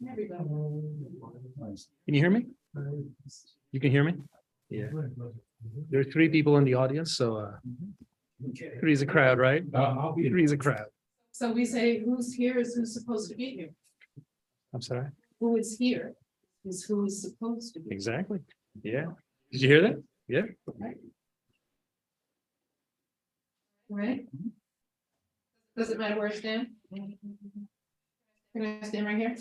Can you hear me? You can hear me? Yeah. There are 3 people in the audience, so 3 is a crowd, right? 3 is a crowd. So we say who's here is who's supposed to be here. I'm sorry. Who is here is who is supposed to be. Exactly. Yeah. Did you hear that? Yeah. Right? Does it matter where I stand? Can I stand right here?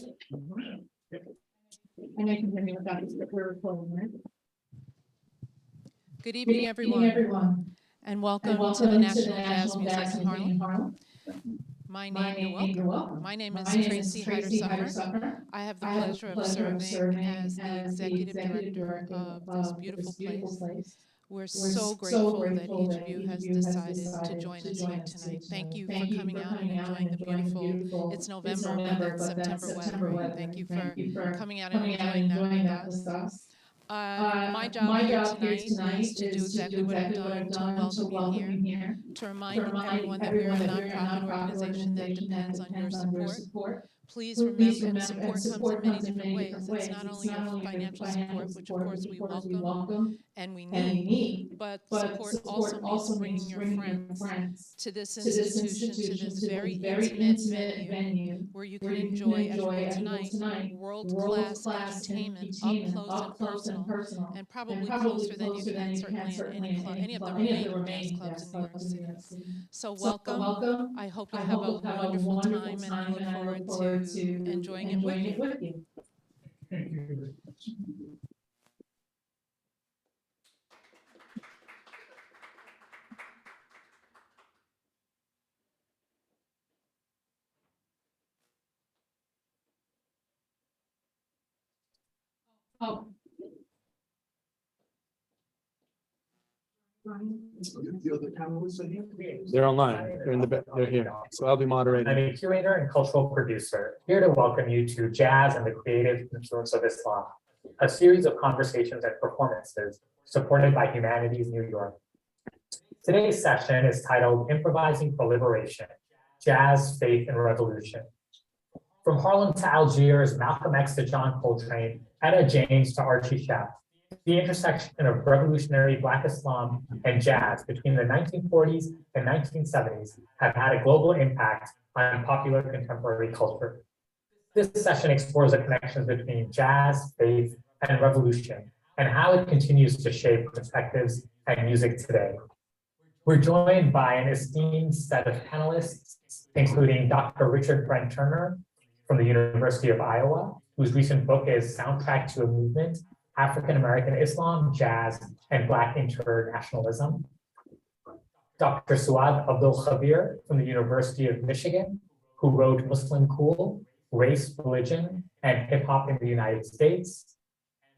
I know you can hear me without this, but we're recording, right? Good evening, everyone, and welcome to the National Jazz Music in Harlem. My name is Tracy Hyder-Suffer. I have the pleasure of serving as the executive director of this beautiful place. We're so grateful that each of you has decided to join us here tonight. Thank you for coming out and enjoying the beautiful, it's November, but it's September weather, right? Thank you for coming out and enjoying that with us. My job here tonight is to do exactly what I've done, to welcome you here, to remind everyone that we're a nonprofit organization that depends on your support. Please remember, and support comes in many different ways. It's not only your financial support, which of course we welcome and we need, but support also means bringing your friends to this institution, to this very intimate venue where you can enjoy, as you will tonight, world-class entertainment up close and personal, and probably closer than you can certainly in any of the remaining jazz clubs in New York City. So welcome. I hope you have a wonderful time, and I look forward to enjoying it with you. Thank you very much. Oh. They're online. They're in the back. They're here. So I'll be moderating. I'm a curator and cultural producer, here to welcome you to Jazz and the Creative Influence of Islam, a series of conversations and performances supported by Humanities New York. Today's session is titled Improvising for Liberation, Jazz, Faith, and Revolution. From Harlem to Algiers, Malcolm X to John Coltrane, Etta James to Archie Shepp, the intersection of revolutionary Black Islam and jazz between the 1940s and 1970s have had a global impact on popular contemporary culture. This session explores the connections between jazz, faith, and revolution, and how it continues to shape perspectives and music today. We're joined by an esteemed set of panelists, including Dr. Richard Brent Turner from the University of Iowa, whose recent book is Soundtrack to a Movement: African-American Islam, Jazz, and Black Internationalism. Dr. Suad Abdul Khabeer from the University of Michigan, who wrote Muslim Cool: Race, Religion, and Hip Hop in the United States.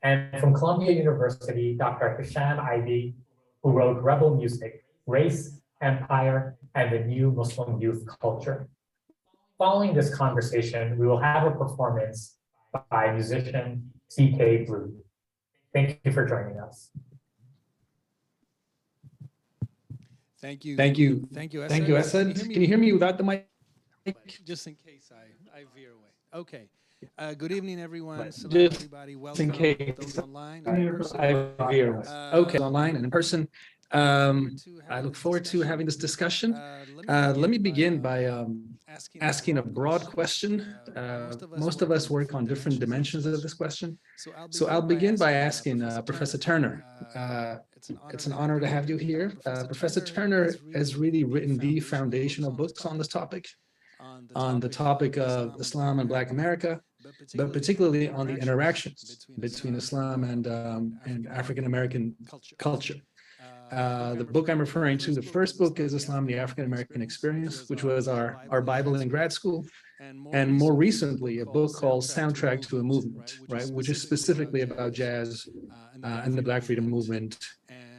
And from Columbia University, Dr. Hisham Aidi, who wrote Rebel Music: Race, Empire, and the New Muslim Youth Culture. Following this conversation, we will have a performance by musician C.K. Blue. Thank you for joining us. Thank you. Thank you. Thank you, Asad. Thank you, Asad. Can you hear me without the mic? Just in case I veer away. Okay. Good evening, everyone. Just Salam, everybody. Welcome in case those online. I veer. Okay, online and in person. I look forward to having this discussion. Let me begin by asking a broad question. Most of us work on different dimensions of this question. So I'll begin by asking Professor Turner. It's an honor to have you here. Professor Turner has really written the foundational books on this topic, on the topic of Islam and Black America, but particularly on the interactions between Islam and African-American culture. The book I'm referring to, the first book is Islam, the African-American Experience, which was our Bible in grad school. And more recently, a book called Soundtrack to a Movement, right, which is specifically about jazz and the Black Freedom Movement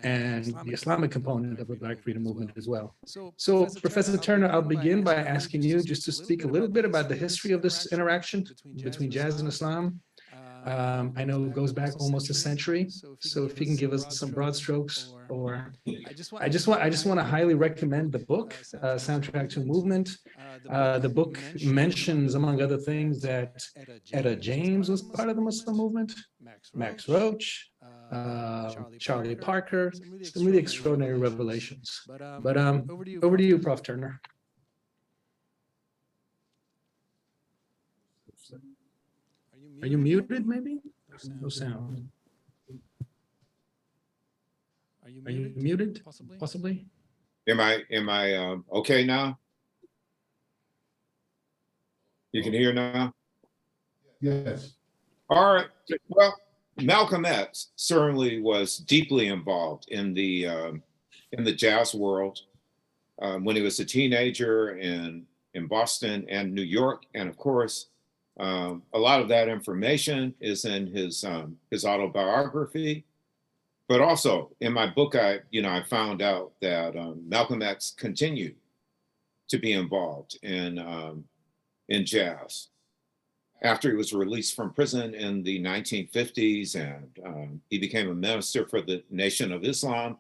and the Islamic component of the Black Freedom Movement as well. So, Professor Turner, I'll begin by asking you just to speak a little bit about the history of this interaction between jazz and Islam, I know it goes back almost a century. So if you can give us some broad strokes, or I just want to highly recommend the book, Soundtrack to Movement. The book mentions, among other things, that Etta James was part of the Muslim movement, Max Roach, Charlie Parker, some really extraordinary revelations. But over to you, Prof. Turner. Are you muted, maybe? No sound. Are you muted, possibly? Am I okay now? You can hear now? Yes. All right. Well, Malcolm X certainly was deeply involved in the jazz world when he was a teenager in Boston and New York. And of course, a lot of that information is in his autobiography. But also in my book, I found out that Malcolm X continued to be involved in jazz after he was released from prison in the 1950s, and he became a minister for the Nation of Islam.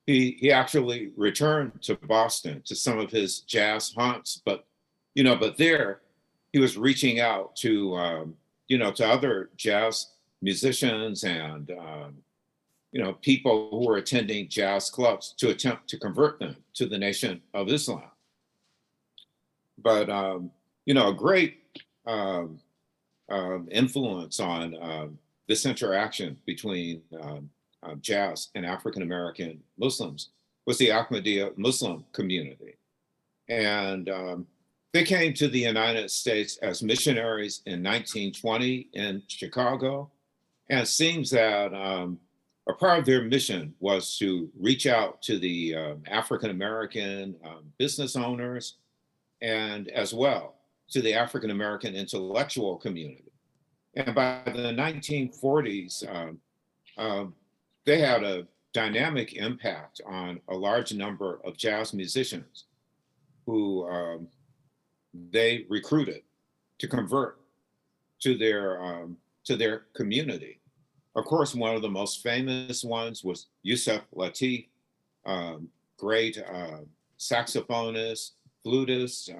He actually returned to Boston to some of his jazz haunts, but there he was reaching out to to other jazz musicians and people who were attending jazz clubs to attempt to convert them to the Nation of Islam. But a great influence on this interaction between jazz and African-American Muslims was the Ahmadiyya Muslim community. And they came to the United States as missionaries in 1920 in Chicago. And it seems that a part of their mission was to reach out to the African-American business owners, and as well to the African-American intellectual community. And by the 1940s, they had a dynamic impact on a large number of jazz musicians who they recruited to convert to their community. Of course, one of the most famous ones was Yusef Lateef, great saxophonist, flutist.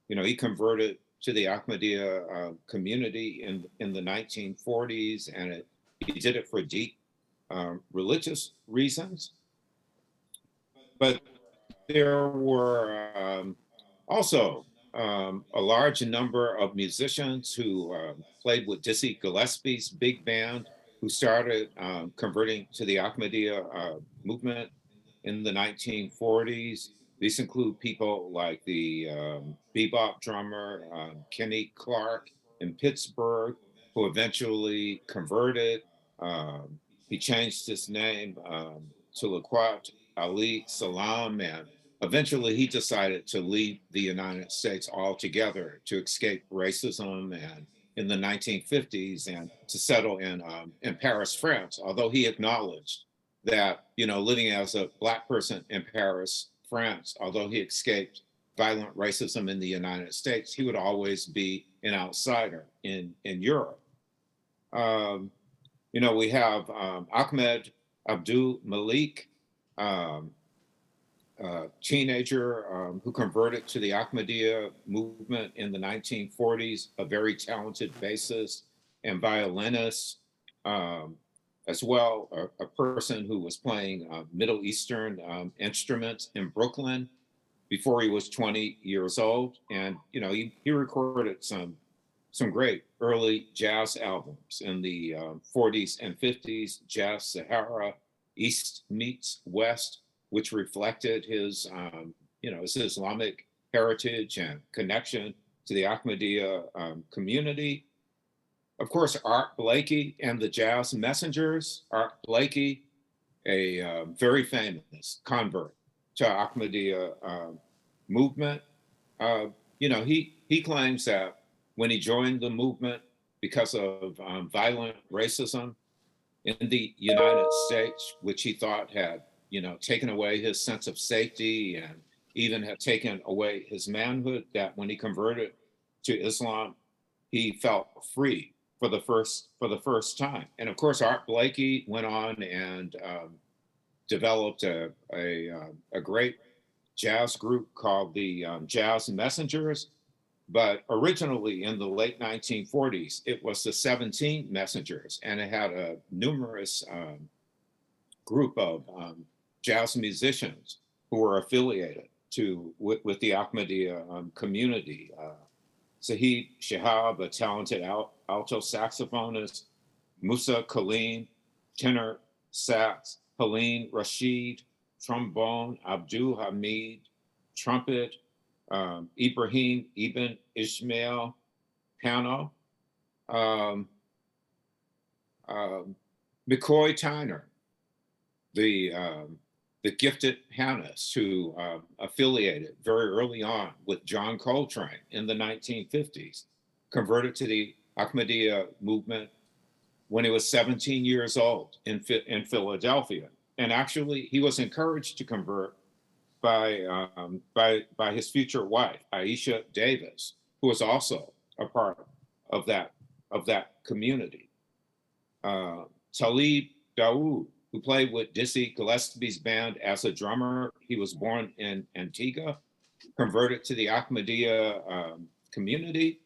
He converted to the Ahmadiyya community in the 1940s, and he did it for deep religious reasons. But there were also a large number of musicians who played with Dizzy Gillespie's big band, who started converting to the Ahmadiyya movement in the 1940s. These include people like the bebop drummer Kenny Clark in Pittsburgh, who eventually converted. He changed his name to Laquat Ali Salam, and eventually he decided to leave the United States altogether to escape racism, and in the 1950s, and to settle in Paris, France, although he acknowledged that, living as a Black person in Paris, France, although he escaped violent racism in the United States, he would always be an outsider in Europe. We have Ahmed Abdul Malik, teenager who converted to the Ahmadiyya movement in the 1940s, a very talented bassist and violinist, as well, a person who was playing Middle Eastern instruments in Brooklyn before he was 20 years old. And, he recorded some great early jazz albums in the 40s and 50s, Jazz Sahara, East Meets West, which reflected his Islamic heritage and connection to the Ahmadiyya community. Of course, Art Blakey and the Jazz Messengers. Art Blakey, a very famous convert to Ahmadiyya movement. He claims that when he joined the movement because of violent racism in the United States, which he thought had taken away his sense of safety and even had taken away his manhood, that when he converted to Islam, he felt free for the first time. And of course, Art Blakey went on and developed a great jazz group called the Jazz Messengers. But originally in the late 1940s, it was the 17 Messengers, and it had a numerous group of jazz musicians who were affiliated with the Ahmadiyya community. Zahid Shihab, a talented alto saxophonist, Musa Kaleem, tenor sax, Helene Rashid, trombone, Abdul Hamid, trumpet, Ibrahim Ibn Ishmael, piano, McCoy Tyner, the gifted pianist who affiliated very early on with John Coltrane in the 1950s, converted to the Ahmadiyya movement when he was 17 years old in Philadelphia. And actually, he was encouraged to convert by his future wife, Aisha Davis, who was also a part of that community. Talib Dawood, who played with Dizzy Gillespie's band as a drummer. He was born in Antigua, converted to the Ahmadiyya community.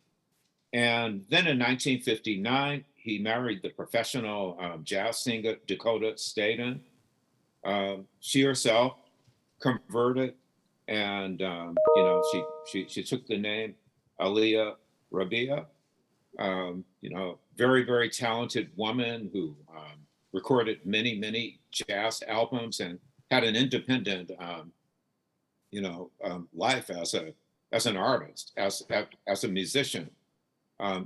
And then in 1959, he married the professional jazz singer Dakota Staten. She herself converted, and she took the name Aliyah Rabia. Very, very talented woman who recorded many jazz albums and had an independent life as an artist, as a musician,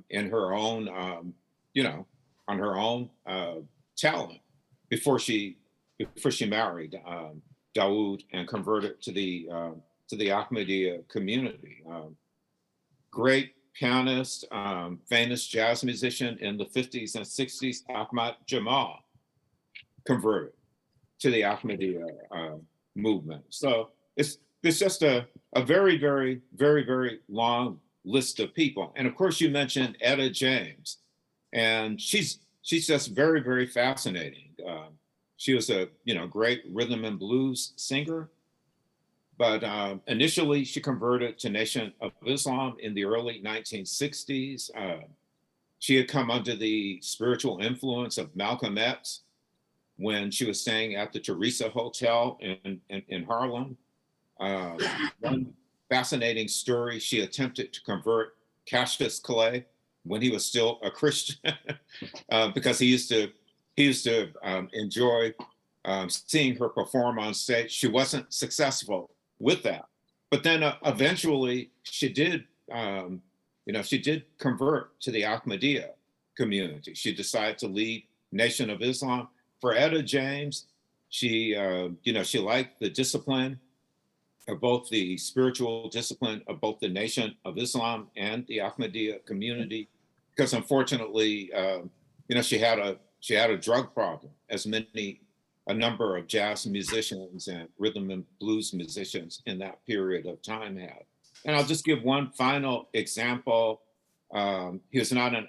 in her own on her own talent before she married Dawood and converted to the Ahmadiyya community. Great pianist, famous jazz musician in the 50s and 60s, Ahmad Jamal, converted to the Ahmadiyya movement. So it's just a very, very, very, very long list of people. And of course, you mentioned Etta James, and she's just very, very fascinating. She was a great rhythm and blues singer, but initially she converted to Nation of Islam in the early 1960s. She had come under the spiritual influence of Malcolm X when she was staying at the Teresa Hotel in Harlem. One fascinating story, she attempted to convert Cassius Clay when he was still a Christian, because he used to enjoy seeing her perform on stage. She wasn't successful with that, but then eventually she did convert to the Ahmadiyya community. She decided to leave Nation of Islam. For Etta James, she liked the discipline of both the spiritual discipline of both the Nation of Islam and the Ahmadiyya community, because unfortunately, she had a drug problem, as a number of jazz musicians and rhythm and blues musicians in that period of time had. And I'll just give one final example. He was not a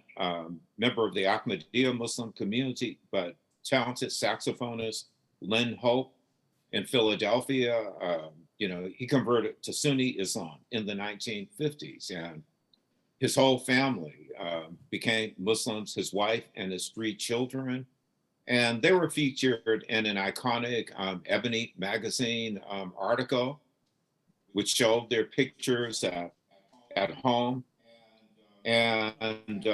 member of the Ahmadiyya Muslim community, but talented saxophonist Lynn Hope in Philadelphia. He converted to Sunni Islam in the 1950s, and his whole family became Muslims, his wife and his 3 children. And they were featured in an iconic Ebony magazine article, which showed their pictures at home. And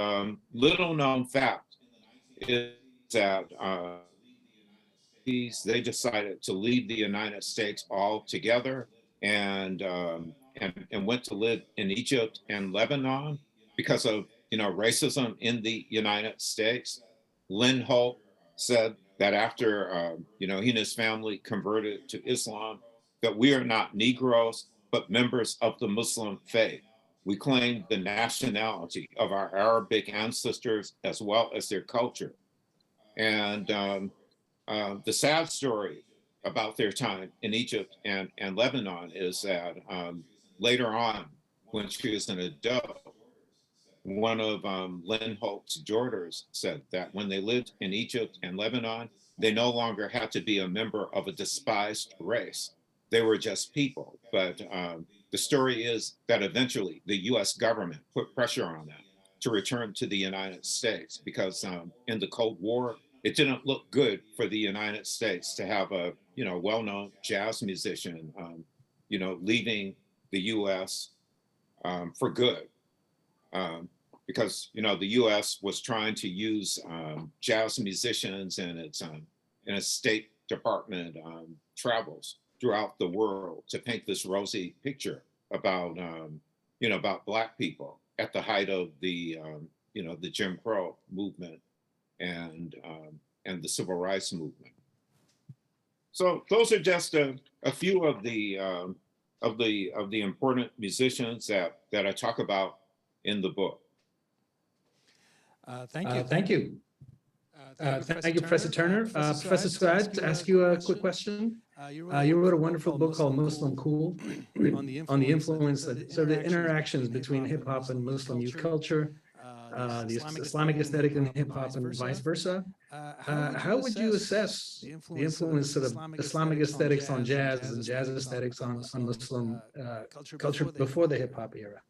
little known fact is that they decided to leave the United States altogether and went to live in Egypt and Lebanon because of racism in the United States. Lynn Holt said that after he and his family converted to Islam, that we are not Negroes, but members of the Muslim faith. We claim the nationality of our Arabic ancestors as well as their culture. And the sad story about their time in Egypt and Lebanon is that later on, when she was an adult, one of Lynn Holt's daughters said that when they lived in Egypt and Lebanon, they no longer had to be a member of a despised race. They were just people. But the story is that eventually the US government put pressure on them to return to the United States because in the Cold War, it didn't look good for the United States to have a well-known jazz musician leaving the US for good. Because the U.S. was trying to use jazz musicians and its State Department travels throughout the world to paint this rosy picture about about Black people at the height of the the Jim Crow movement and the Civil Rights movement. So those are just a few of the important musicians that I talk about in the book. Thank you. Thank you. Thank you, Professor Turner. Professor Suad, to ask you a quick question. You wrote a wonderful book called Muslim Cool on the influence, sort of the interactions between hip hop and Muslim youth culture, the Islamic aesthetic in hip hop and vice versa. How would you assess the influence of Islamic aesthetics on jazz and jazz aesthetics on Muslim culture before the hip hop era?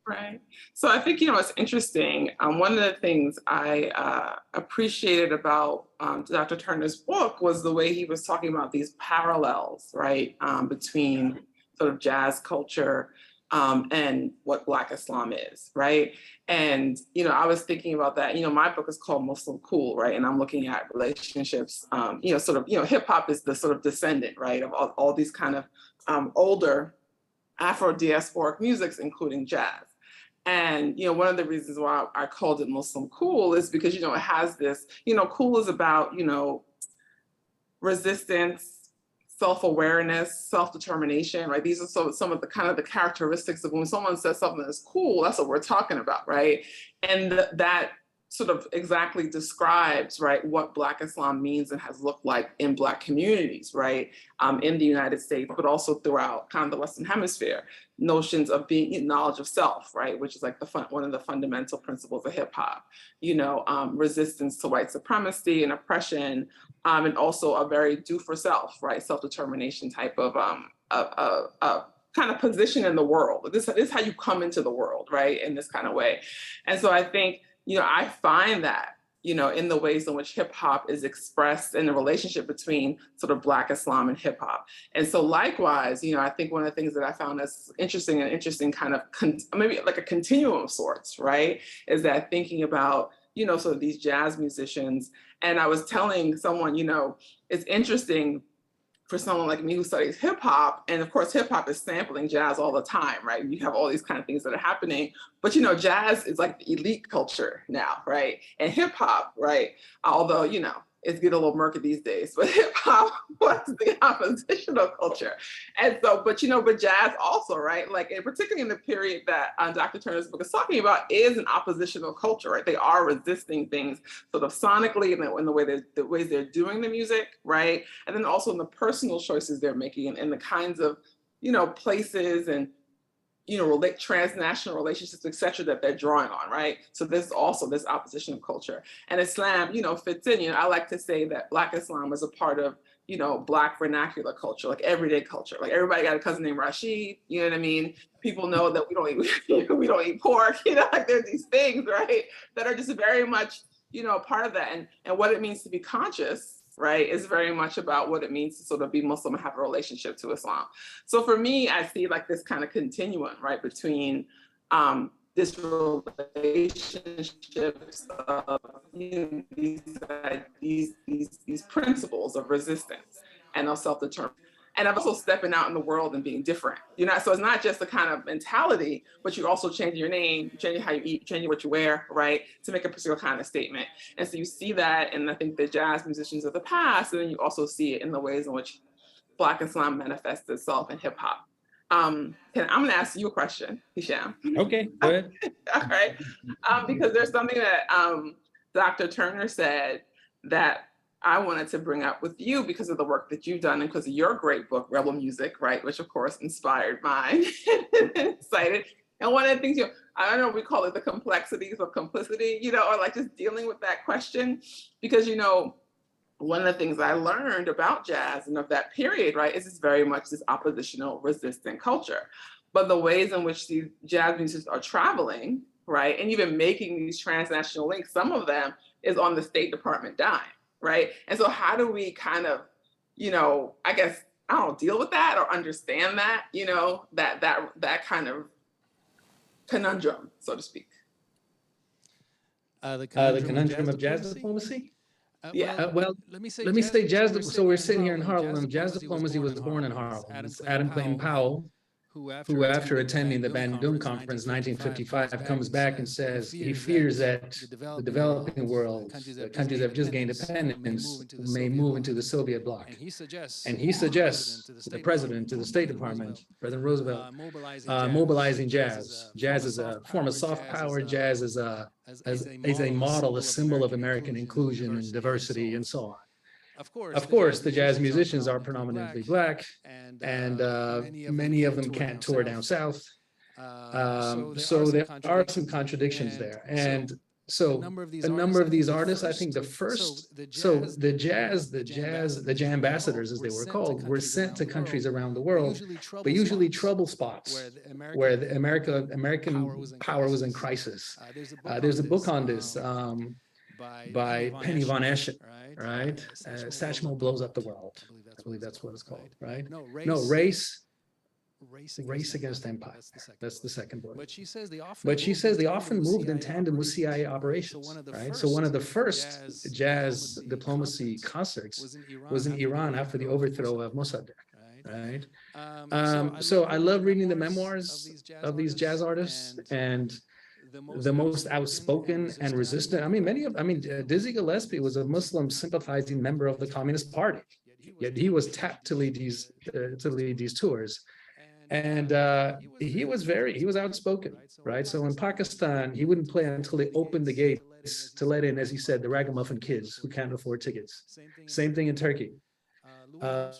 Right. So I think, it's interesting. One of the things I appreciated about Dr. Turner's book was the way he was talking about these parallels, right, between sort of jazz culture and what Black Islam is, right? And, I was thinking about that. My book is called Muslim Cool, right? And I'm looking at relationships, hip hop is the sort of descendant, right, of all these kind of older Afro-diasporic musics, including jazz. And, one of the reasons why I called it Muslim Cool is because, it has this, cool is about, resistance, self-awareness, self-determination, right? These are some of the kind of the characteristics of when someone says something is cool, that's what we're talking about, right? And that sort of exactly describes, right, what Black Islam means and has looked like in Black communities, right, in the United States, but also throughout kind of the Western Hemisphere. Notions of being in knowledge of self, right, which is like one of the fundamental principles of hip hop, resistance to white supremacy and oppression, and also a very do for self, right, self-determination type of kind of position in the world. This is how you come into the world, right, in this kind of way. And so I think, I find that, in the ways in which hip hop is expressed in the relationship between sort of Black Islam and hip hop. And so likewise, I think one of the things that I found that's interesting kind of maybe like a continuum of sorts, right, is that thinking about, sort of these jazz musicians. And I was telling someone, it's interesting for someone like me who studies hip hop, and of course hip hop is sampling jazz all the time, right? You have all these kind of things that are happening, but jazz is like the elite culture now, right? And hip hop, right? Although, it's getting a little murky these days, but hip hop was the oppositional culture. And so, but jazz also, right? Like, and particularly in the period that Dr. Turner's book is talking about, is an oppositional culture, right? They are resisting things sort of sonically and in the ways they're doing the music, right? And then also in the personal choices they're making and the kinds of, places and, transnational relationships, et cetera, that they're drawing on, right? So there's also this oppositional culture. And Islam, fits in. I like to say that Black Islam is a part of, Black vernacular culture, like everyday culture. Like everybody got a cousin named Rashid, you know what I mean? People know that we don't eat pork, like there's these things, right? That are just very much, part of that. And what it means to be conscious, right, is very much about what it means to sort of be Muslim and have a relationship to Islam. So for me, I see like this kind of continuum, right, between this relationships of these principles of resistance and of self-determination. And of also stepping out in the world and being different. So it's not just a kind of mentality, but you also change your name, changing how you eat, changing what you wear, right, to make a particular kind of statement. And so you see that in, I think, the jazz musicians of the past, and then you also see it in the ways in which Black Islam manifests itself in hip hop. I'm going to ask you a question, Hisham. Okay, go ahead. All right, because there's something that Dr. Turner said that I wanted to bring up with you because of the work that you've done and because of your great book, Rebel Music, right, which of course inspired mine and cited. And one of the things, I don't know, we call it the complexities of complicity, or like just dealing with that question, because, one of the things I learned about jazz and of that period, right, is it's very much this oppositional, resistant culture. But the ways in which these jazz musicians are traveling, right, and even making these transnational links, some of them is on the State Department dime, right? And so how do we kind of, I guess, I don't deal with that or understand that, that kind of conundrum, so to speak. The conundrum of jazz diplomacy? Yeah. Well, let me say jazz. So we're sitting here in Harlem. Jazz diplomacy was born in Harlem. It's Adam Clayton Powell, who after attending the Bandung Conference in 1955 comes back and says he fears that the developing world, the countries that have just gained independence, may move into the Soviet bloc. And he suggests to the president, to the State Department, President Roosevelt, mobilizing jazz. Jazz is a form of soft power. Jazz is a model, a symbol of American inclusion and diversity and so on. Of course, the jazz musicians are predominantly Black, and many of them can't tour down south. So there are some contradictions there. And so a number of these artists, I think the jazz ambassadors, as they were called, were sent to countries around the world, but usually trouble spots where the American power was in crisis. There's a book on this by Penny Von Eschen, right? Satchmo Blows Up the World. I believe that's what it's called, right? No, Race Against Empire. That's the second book. But she says they often moved in tandem with CIA operations, right? So one of the first jazz diplomacy concerts was in Iran after the overthrow of Mossadegh, right? So I love reading the memoirs of these jazz artists, and the most outspoken and resistant. Dizzy Gillespie was a Muslim sympathizing member of the Communist Party, yet he was tapped to lead these tours. And he was outspoken, right? So in Pakistan, he wouldn't play until they opened the gates to let in, as he said, the ragamuffin kids who can't afford tickets. Same thing in Turkey.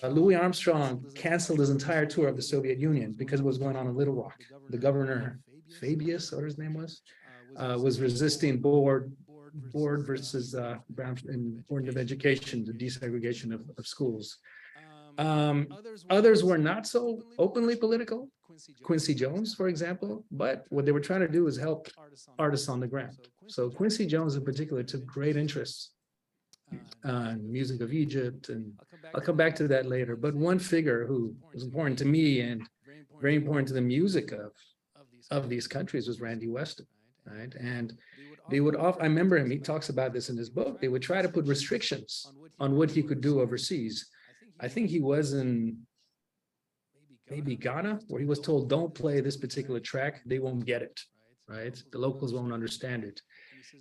Louis Armstrong canceled his entire tour of the Soviet Union because of what was going on in Little Rock. The governor, Fabius, or his name was resisting board versus Board of Education, the desegregation of schools. Others were not so openly political. Quincy Jones, for example, but what they were trying to do is help artists on the ground. So Quincy Jones in particular took great interest in music of Egypt, and I'll come back to that later. But one figure who was important to me and very important to the music of these countries was Randy Weston, right? And they would I remember him, he talks about this in his book, they would try to put restrictions on what he could do overseas. I think he was in maybe Ghana, where he was told, don't play this particular track, they won't get it, right? The locals won't understand it.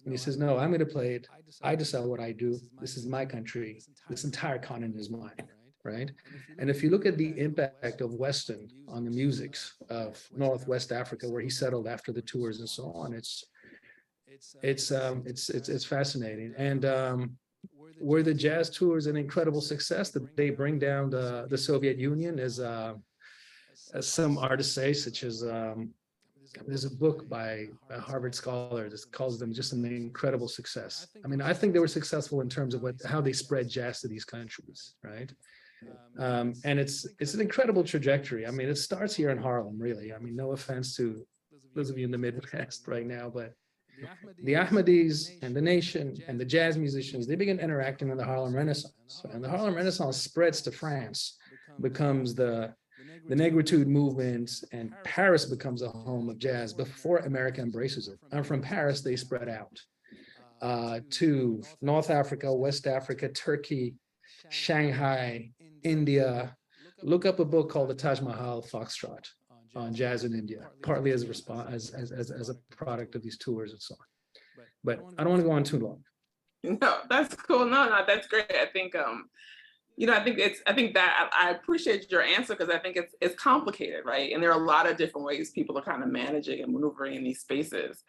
And he says, no, I'm going to play it. I decide what I do. This is my country. This entire continent is mine, right? And if you look at the impact of Weston on the musics of Northwest Africa, where he settled after the tours and so on, it's fascinating. And were the jazz tours an incredible success? Did they bring down the Soviet Union, as some artists say, such as there's a book by a Harvard scholar that calls them just an incredible success. I mean, I think they were successful in terms of how they spread jazz to these countries, right? And it's an incredible trajectory. I mean, it starts here in Harlem, really. I mean, no offense to those of you in the Midwest right now, but the Ahmadis and the nation and the jazz musicians, they begin interacting in the Harlem Renaissance. And the Harlem Renaissance spreads to France, becomes the Negritude movement, and Paris becomes a home of jazz before America embraces it. And from Paris, they spread out to North Africa, West Africa, Turkey, Shanghai, India. Look up a book called The Taj Mahal Foxtrot on jazz in India, partly as a response, as a product of these tours and so on. But I don't want to go on too long. No, that's cool. No, that's great. I think I think that I appreciate your answer, because I think it's complicated, right? And there are a lot of different ways people are kind of managing and maneuvering in these spaces.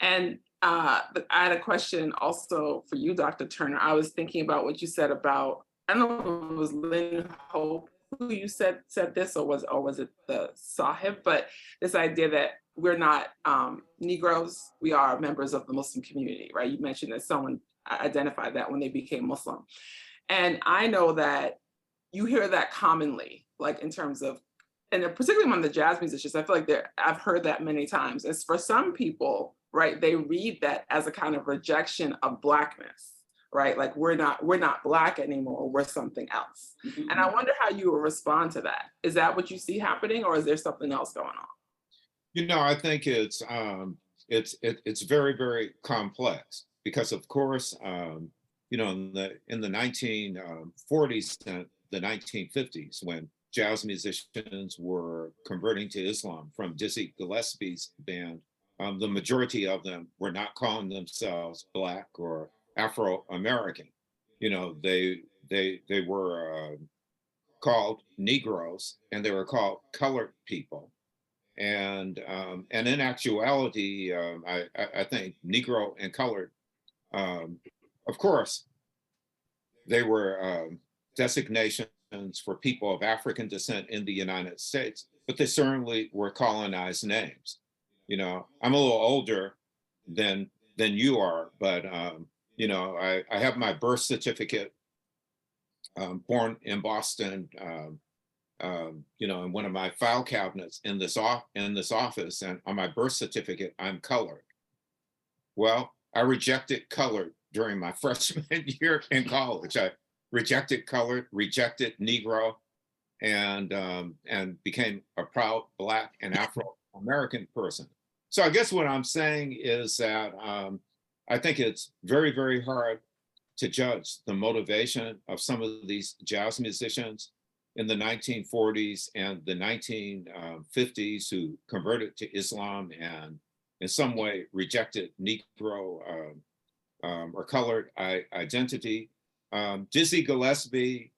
And I had a question also for you, Dr. Turner. I was thinking about what you said about, I don't know if it was Lynn Hope who you said this, or was it the Sahib, but this idea that we're not Negroes, we are members of the Muslim community, right? You mentioned that someone identified that when they became Muslim. And I know that you hear that commonly, like in terms of, and particularly among the jazz musicians, I feel like I've heard that many times. It's for some people, right, they read that as a kind of rejection of Blackness, right? Like we're not Black anymore, we're something else. Mm-hmm. And I wonder how you will respond to that. Is that what you see happening, or is there something else going on? You know, I think it's very, very complex because, of course, you know, in the 1940s and the 1950s, when jazz musicians were converting to Islam from Dizzy Gillespie's band, the majority of them were not calling themselves Black or Afro-American. You know, they were called Negroes, and they were called colored people. And in actuality, I think Negro and colored, of course, they were designations for people of African descent in the United States, but they certainly were colonized names. You know, I'm a little older than you are, but you know, I have my birth certificate, born in Boston, you know, in one of my file cabinets in this office, and on my birth certificate, I'm colored. Well, I rejected colored during my freshman year in college. I rejected colored, rejected Negro, and became a proud Black and Afro-American person. So I guess what I'm saying is that I think it's very, very hard to judge the motivation of some of these jazz musicians in the 1940s and the 1950s who converted to Islam and in some way rejected Negro or colored identity. Dizzy Gillespie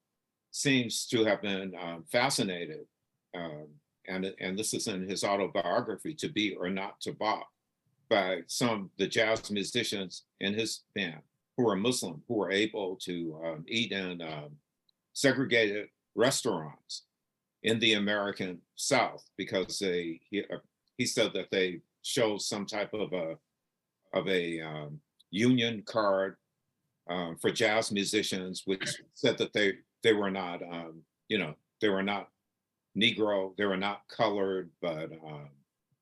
seems to have been fascinated, and this is in his autobiography, To Be or Not to Bop, by the jazz musicians in his band who are Muslim, who were able to eat in segregated restaurants in the American South because he said that they showed some type of a union card for jazz musicians, which said that they were not you know, they were not Negro, they were not colored, but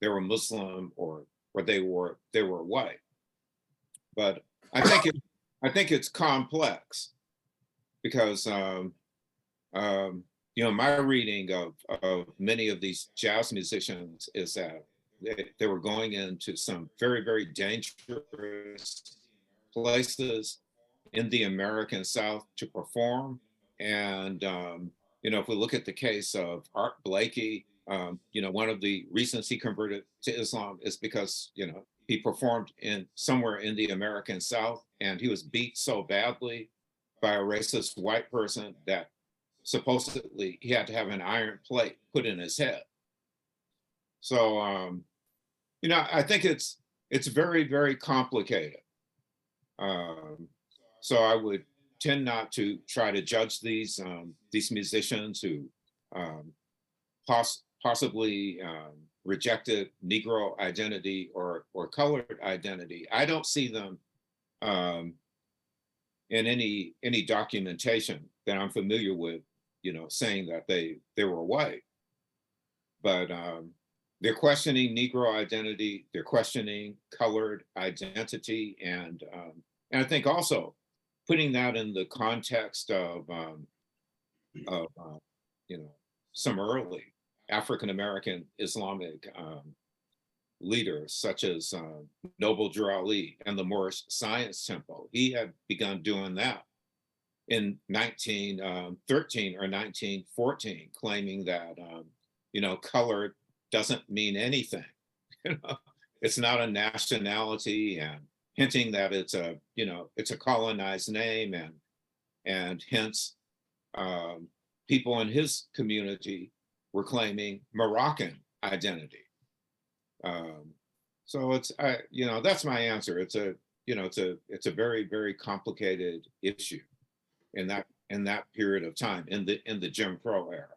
they were Muslim or they were white. But I think it's complex because you know, my reading of many of these jazz musicians is that they were going into some very, very dangerous places in the American South to perform. And, you know, if we look at the case of Art Blakey, you know, one of the reasons he converted to Islam is because, you know, he performed somewhere in the American South, and he was beat so badly by a racist white person that supposedly he had to have an iron plate put in his head. So, you know, I think it's very, very complicated. So I would tend not to try to judge these musicians who possibly rejected Negro identity or colored identity. I don't see them in any documentation that I'm familiar with, you know, saying that they were white. But they're questioning Negro identity, they're questioning colored identity, and I think also putting that in the context of you know, some early African-American Islamic leaders such as Noble Drew Ali and the Moorish Science Temple. He had begun doing that in 1913 or 1914, claiming that you know, colored doesn't mean anything. You know, it's not a nationality, and hinting that it's a, you know, it's a colonized name, and hence people in his community were claiming Moroccan identity. So it's, you know, that's my answer. It's a, you know, it's a very, very complicated issue in that period of time in the Jim Crow era.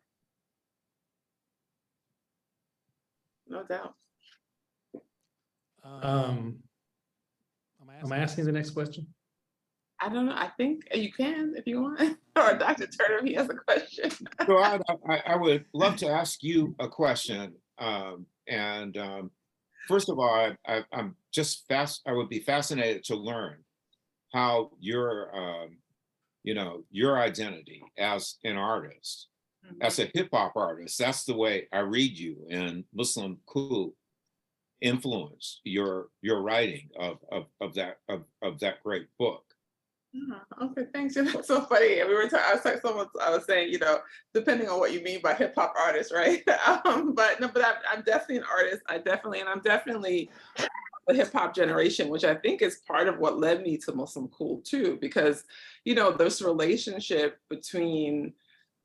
No doubt. Am I asking the next question? I don't know. I think you can if you want. Or Dr. Turner, he has a question. So I would love to ask you a question. First of all, I would be fascinated to learn how your identity as an artist, as a hip hop artist, that's the way I read you in Muslim Cool, influence your writing of that great book. Okay, thanks. That's so funny. We were talking. I was saying, depending on what you mean by hip hop artist, right? But I'm definitely an artist. I'm definitely the hip hop generation, which I think is part of what led me to Muslim Cool too, because this relationship between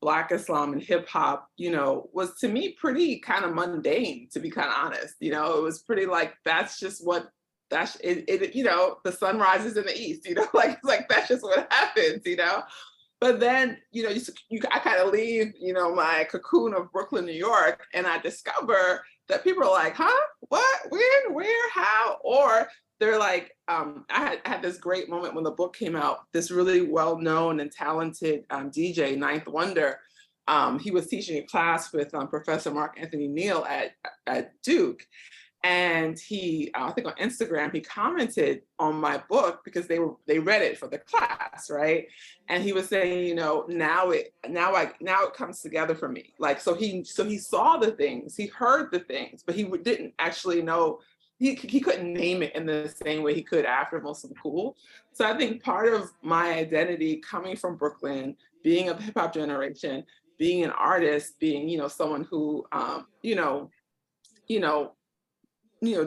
Black Islam and hip hop, was to me pretty kind of mundane, to be kind of honest. It was pretty like that's just what. That's it, the sun rises in the east, like that's just what happens, But then, I kind of leave, my cocoon of Brooklyn, New York, and I discover that people are like, huh, what, when, where, how? Or they're like, I had this great moment when the book came out, this really well-known and talented DJ, Ninth Wonder. He was teaching a class with Professor Mark Anthony Neal at Duke. And he, I think on Instagram, he commented on my book because they read it for the class, right? And he was saying, now it comes together for me. Like, so he saw the things, he heard the things, but he didn't actually know. He couldn't name it in the same way he could after Muslim Cool. So I think part of my identity coming from Brooklyn, being of the hip hop generation, being an artist, being someone who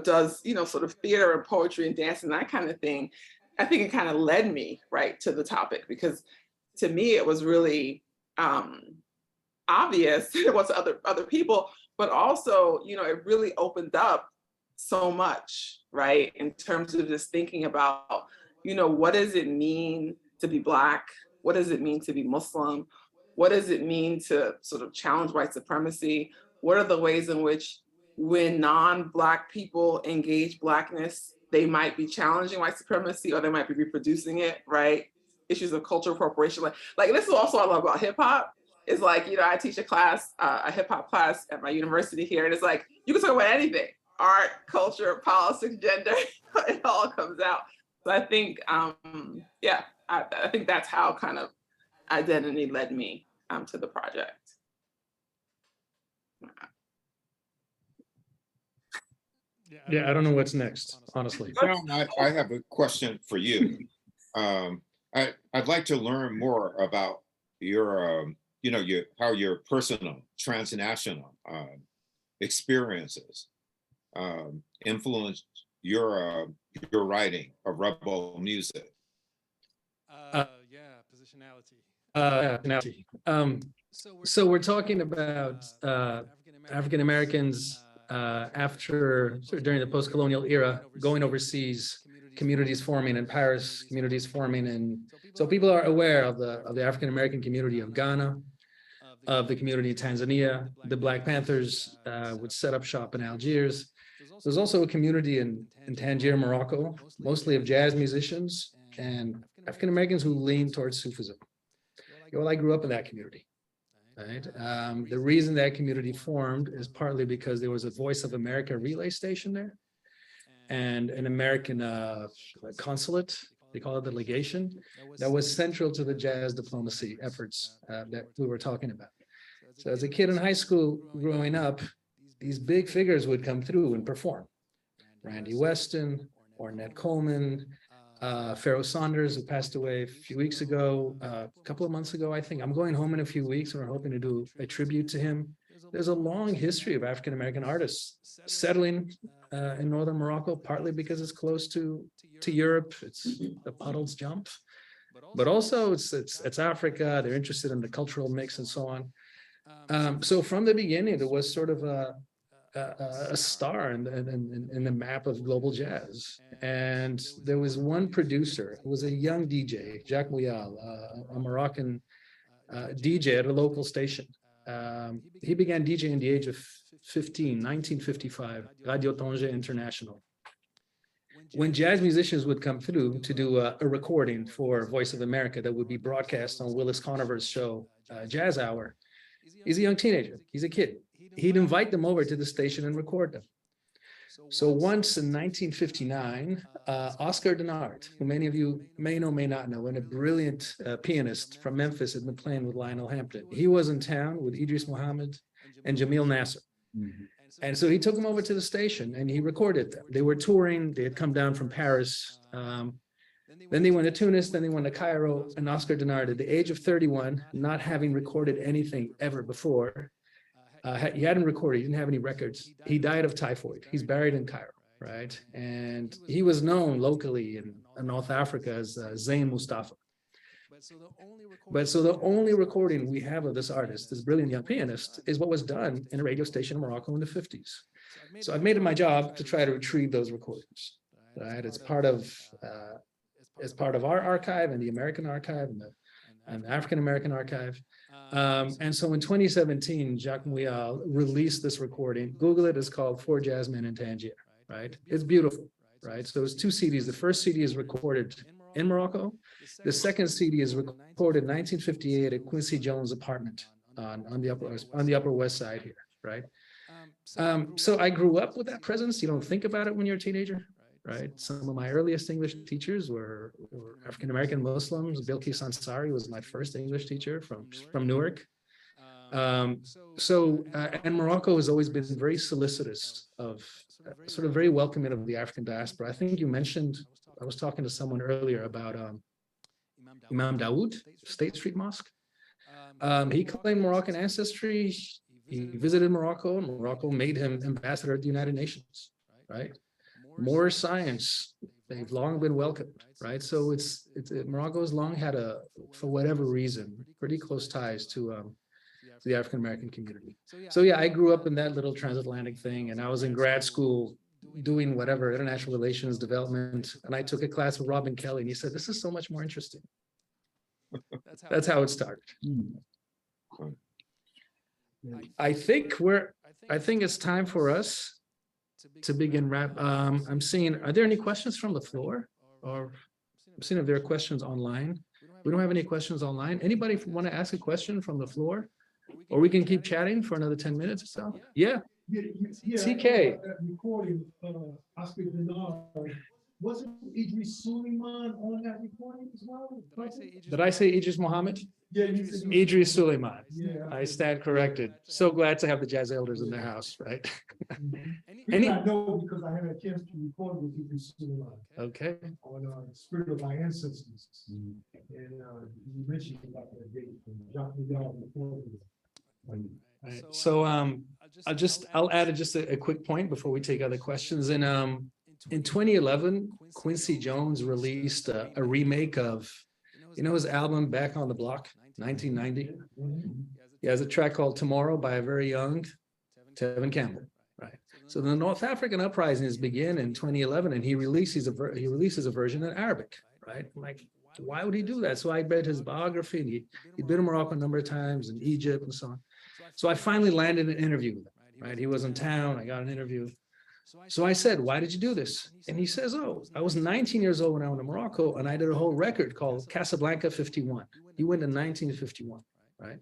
does, sort of theater and poetry and dance and that kind of thing, I think it kind of led me right to the topic, because to me, it was really obvious it was to other people, but also, it really opened up so much, right? In terms of just thinking about, what does it mean to be Black? What does it mean to be Muslim? What does it mean to sort of challenge white supremacy? What are the ways in which when non-Black people engage Blackness, they might be challenging white supremacy or they might be reproducing it, right? Issues of cultural appropriation. Like this is also what I love about hip hop. Is like, I teach a class, a hip hop class at my university here, and it's like, you can talk about anything, art, culture, politics, gender, it all comes out. So I think, I think that's how kind of identity led me to the project. Yeah, I don't know what's next, honestly. John, I have a question for you. I'd like to learn more about your, how your personal, transnational experiences influenced your writing of rebel music. Positionality. So we're talking about African Americans during the post-colonial era, going overseas, communities forming in Paris, communities forming in, so people are aware of the African American community of Ghana, of the community in Tanzania. The Black Panthers would set up shop in Algiers. There's also a community in Tangier, Morocco, mostly of jazz musicians and African Americans who lean towards Sufism. Well, I grew up in that community. Right. The reason that community formed is partly because there was a Voice of America relay station there, and an American consulate, they call it the legation, that was central to the jazz diplomacy efforts that we were talking about. So as a kid in high school growing up, these big figures would come through and perform. Randy Weston, Ornette Coleman, Pharoah Saunders, who passed away a few weeks ago, a couple of months ago, I think. I'm going home in a few weeks, and we're hoping to do a tribute to him. There's a long history of African-American artists settling in northern Morocco, partly because it's close to Europe. It's the puddles jump, but also it's Africa. They're interested in the cultural mix and so on. So from the beginning, there was sort of a star in the map of global jazz. And there was one producer who was a young DJ, Jacques Mouyal, a Moroccan DJ at a local station. He began DJing at the age of 15, 1955, Radio Tanger International. when jazz musicians would come through to do a recording for Voice of America that would be broadcast on Willis Conover's show, Jazz Hour, he's a young teenager, he's a kid. He'd invite them over to the station and record them. So once in 1959, Oscar Denard, who many of you may know, may not know, and a brilliant pianist from Memphis, had been playing with Lionel Hampton. He was in town with Idris Muhammad and Jamil Nasser. And so he took them over to the station and he recorded them. They were touring, they had come down from Paris. Then they went to Tunis, then they went to Cairo, and Oscar Denard, at the age of 31, not having recorded anything ever before, he hadn't recorded, he didn't have any records. He died of typhoid. He's buried in Cairo, right? And he was known locally in North Africa as Zayn Mustafa. But so the only recording we have of this artist, this brilliant young pianist, is what was done in a radio station in Morocco in the 50s. So I've made it my job to try to retrieve those recordings, right? It's part of our archive and the American archive and the African American archive. And so in 2017, Jacques Mouillal released this recording. Google it, it's called For Jazzmen in Tangier, right? It's beautiful, right? So it's 2 CDs. The first CD is recorded in Morocco. The second CD is recorded in 1958 at Quincy Jones' apartment on the Upper West Side here, right? So I grew up with that presence. You don't think about it when you're a teenager, right? Some of my earliest English teachers were African-American Muslims. Bilkis Ansari was my first English teacher from Newark. And Morocco has always been very solicitous of, sort of very welcoming of the African diaspora. I think you mentioned, I was talking to someone earlier about Imam Dawood, State Street Mosque. He claimed Moroccan ancestry. He visited Morocco, and Morocco made him ambassador at the United Nations, right? More science, they've long been welcomed, right? So Morocco has long had for whatever reason, pretty close ties to the African American community. So yeah, I grew up in that little transatlantic thing, and I was in grad school doing whatever, international relations development, and I took a class with Robin Kelly, and he said, "This is so much more interesting." That's how it started. I think it's time for us to begin wrap. I'm seeing, are there any questions from the floor? Or I'm seeing if there are questions online. We don't have any questions online. Anybody want to ask a question from the floor? Or we can keep chatting for another 10 minutes or so? Yeah. TK. Recording, Oscar Denard. Wasn't Idris Suleiman on that recording as well? Did I say Idris Muhammad? Yeah, you said Idris Suleiman. Yeah. I stand corrected. So glad to have the jazz elders in their house, right? Any? I know because I had a chance to record with Idris Suleiman. Okay. On Spirit of My Ancestors. And you mentioned about that date from Jacques Mouillal recorded. Right. So I'll add just a quick point before we take other questions. In 2011, Quincy Jones released a remake of, his album Back on the Block, 1990. He has a track called Tomorrow by a very young Tevin Campbell, right? So the North African uprisings begin in 2011, and he releases a version in Arabic, right? I'm like, why would he do that? So I read his biography, and he'd been to Morocco a number of times, and Egypt and so on. So I finally landed an interview with him, right? He was in town, I got an interview. So I said, why did you do this? And he says, oh, I was 19 years old when I went to Morocco, and I did a whole record called Casablanca 51. He went in 1951, right?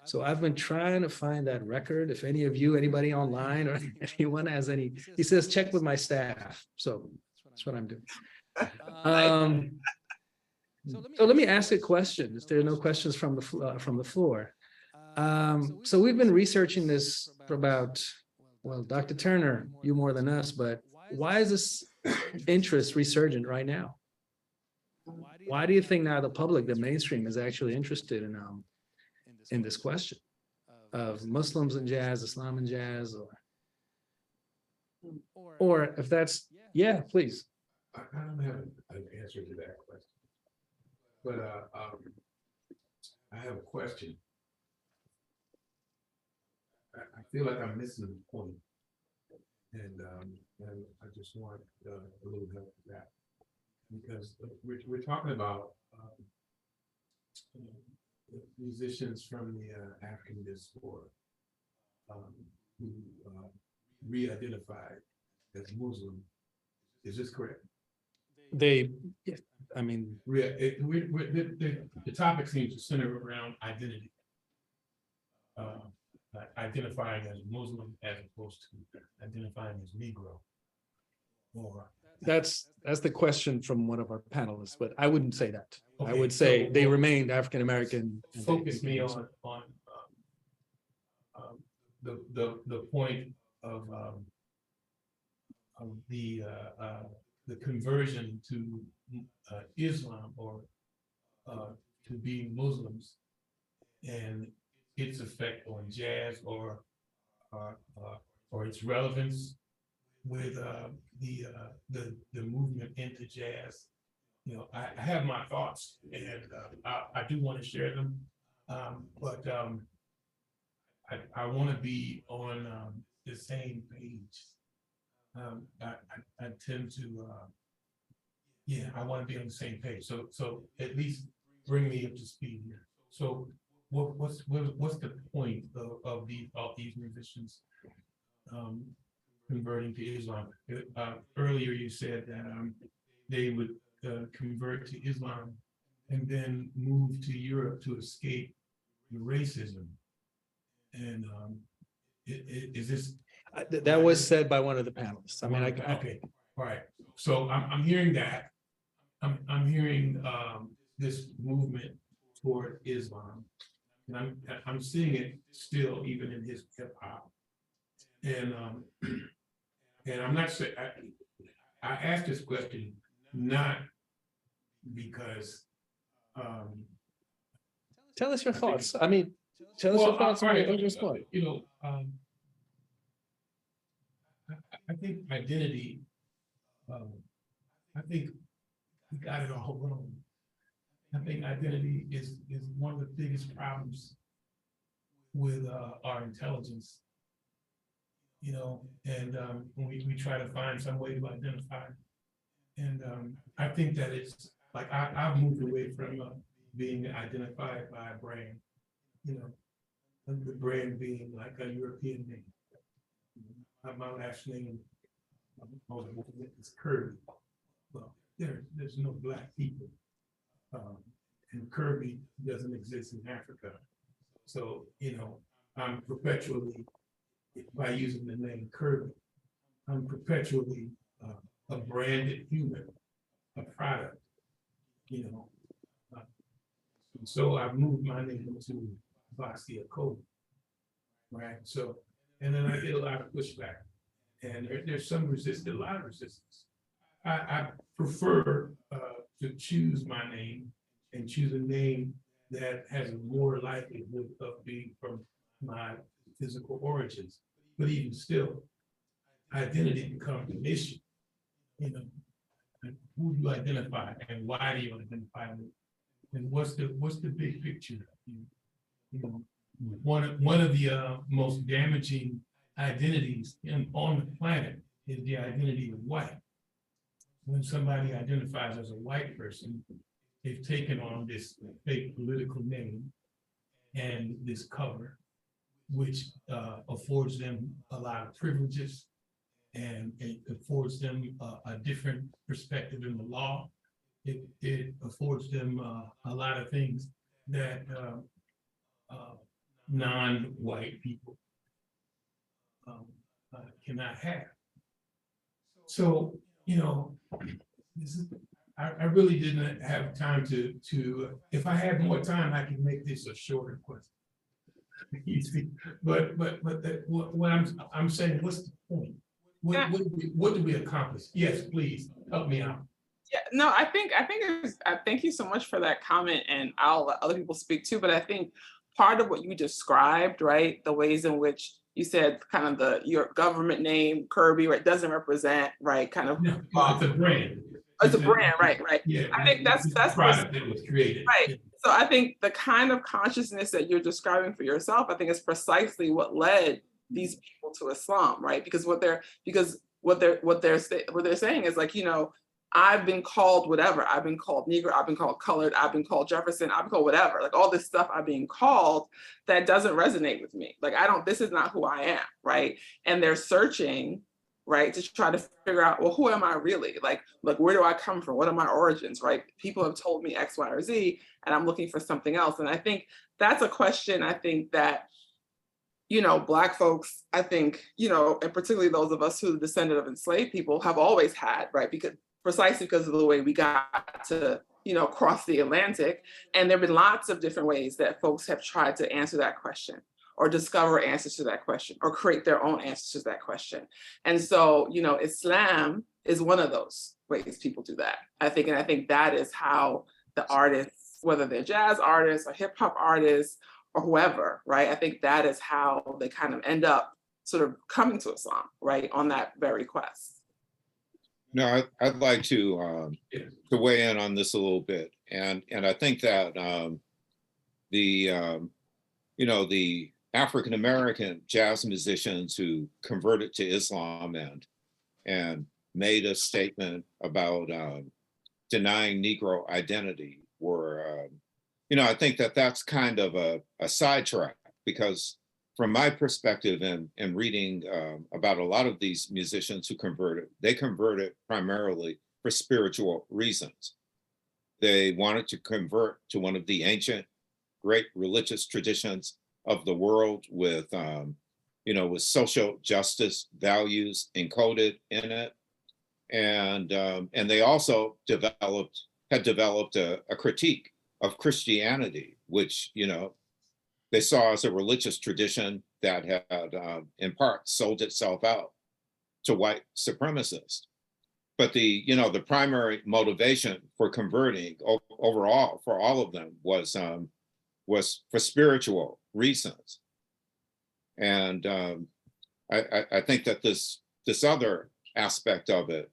So I've been trying to find that record. If anybody online or anyone has any, he says, check with my staff. So that's what I'm doing. So let me ask a question. If there are no questions from the floor. So we've been researching this for about, well, Dr. Turner, you more than us, but why is this interest resurgent right now? Why do you think now the public, the mainstream, is actually interested in this question of Muslims and jazz, Islam and jazz, or if that's, yeah, please. I don't have an answer to that question, but I have a question. I feel like I'm missing the point, and I just want a little help with that, because we're talking about musicians from the African diaspora who re-identified as Muslim. Is this correct? They, I mean, The topic seems to center around identity. Identifying as Muslim as opposed to identifying as Negro. Or that's the question from one of our panelists, but I wouldn't say that. I Okay, would say so- they remained African American. and they focus me became on the point of the conversion to Islam or to being Muslims and its effect on jazz or its relevance with the movement into jazz. You know, I have my thoughts and I do want to share them, but I want to be on the same page. I tend to, I want to be on the same page. So at least bring me up to speed here. So what's the point of these musicians converting to Islam? Earlier you said that they would convert to Islam and then move to Europe to escape the racism. And is this? That was said by one of the panelists. I mean, Okay, all right. So I'm hearing that. I'm hearing this movement toward Islam, and I'm seeing it still even in his hip hop. And I'm not saying I asked this question not because tell us your thoughts. I mean, tell us your thoughts on your spot. You know, I think identity. I think we got it all wrong. I think identity is one of the biggest problems with our intelligence. You know, and when we try to find some way to identify, and I think that it's like I've moved away from being identified by a brand. You know, the brand being like a European name. My last name is Kirby. Well, there's no Black people, and Kirby doesn't exist in Africa. So, you know, I'm perpetually, by using the name Kirby, I'm perpetually a branded human, a product, you know. And so I've moved my name to Vasia Code, right? So, and then I get a lot of pushback, and there's some resistance, a lot of resistance. I prefer to choose my name and choose a name that has a more likelihood of being from my physical origins. But even still, identity becomes an issue. You know, and who do you identify and why do you identify with? And what's the big picture? You know, one of the most damaging identities on the planet is the identity of white. When somebody identifies as a white person, they've taken on this fake political name and this cover, which affords them a lot of privileges, and it affords them a different perspective in the law. It affords them a lot of things that non-white people cannot have. So, you know, I really didn't have time to, if I had more time, I could make this a shorter question. But what I'm saying, what's the point? What do we accomplish? Yes, please help me out. Yeah, no, I think thank you so much for that comment, and I'll let other people speak too. But I think part of what you described, right, the ways in which you said kind of your government name Kirby, right, doesn't represent, right, kind of no, it's a brand. It's a brand, right. Yeah, I think that's product that was created. Right. So I think the kind of consciousness that you're describing for yourself, I think is precisely what led these people to Islam, right? Because what they're saying is like, you know, I've been called whatever. I've been called Negro, I've been called colored, I've been called Jefferson, I've been called whatever. Like all this stuff I'm being called that doesn't resonate with me. Like this is not who I am, right? And they're searching right? To try to figure out, well, who am I really? Like, where do I come from? What are my origins, right? People have told me X, Y, or Z, and I'm looking for something else. And I think that's a question, I think that, you know, Black folks, I think, you know, and particularly those of us who are descended of enslaved people have always had, right? Precisely because of the way we got to, you know, cross the Atlantic. And there've been lots of different ways that folks have tried to answer that question, or discover answers to that question, or create their own answers to that question. And so, you know, Islam is one of those ways people do that, I think. And I think that is how the artists, whether they're jazz artists or hip hop artists or whoever, right? I think that is how they kind of end up sort of coming to Islam, right? On that very quest. No, I'd like to weigh in on this a little bit. And I think that you know, the African-American jazz musicians who converted to Islam and made a statement about denying Negro identity were, you know, I think that that's kind of a sidetrack, because from my perspective and reading about a lot of these musicians who converted, they converted primarily for spiritual reasons. They wanted to convert to one of the ancient great religious traditions of the world with, you know, with social justice values encoded in it. And they also had developed a critique of Christianity, which, you know, they saw as a religious tradition that had in part sold itself out to white supremacists. But you know, the primary motivation for converting overall for all of them was for spiritual reasons. And I think that this other aspect of it,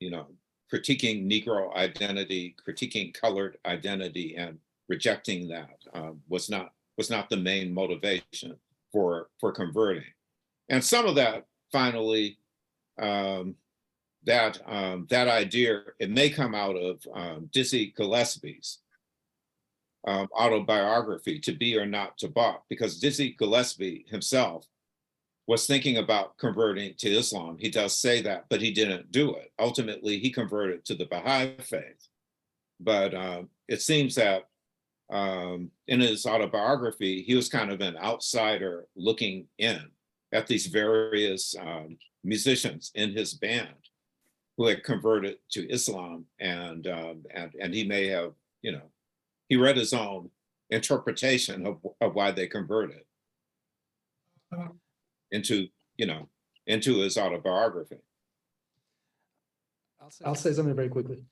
you know, critiquing Negro identity, critiquing colored identity, and rejecting that was not the main motivation for converting. And some of that, finally, that idea, it may come out of Dizzy Gillespie's autobiography, To Be or Not to Bop, because Dizzy Gillespie himself was thinking about converting to Islam. He does say that, but he didn't do it. Ultimately, he converted to the Baha'i faith. But it seems that in his autobiography, he was kind of an outsider looking in at these various musicians in his band who had converted to Islam, and he may have, you know, he read his own interpretation of why they converted into, you know, into his autobiography. I'll say something very quickly.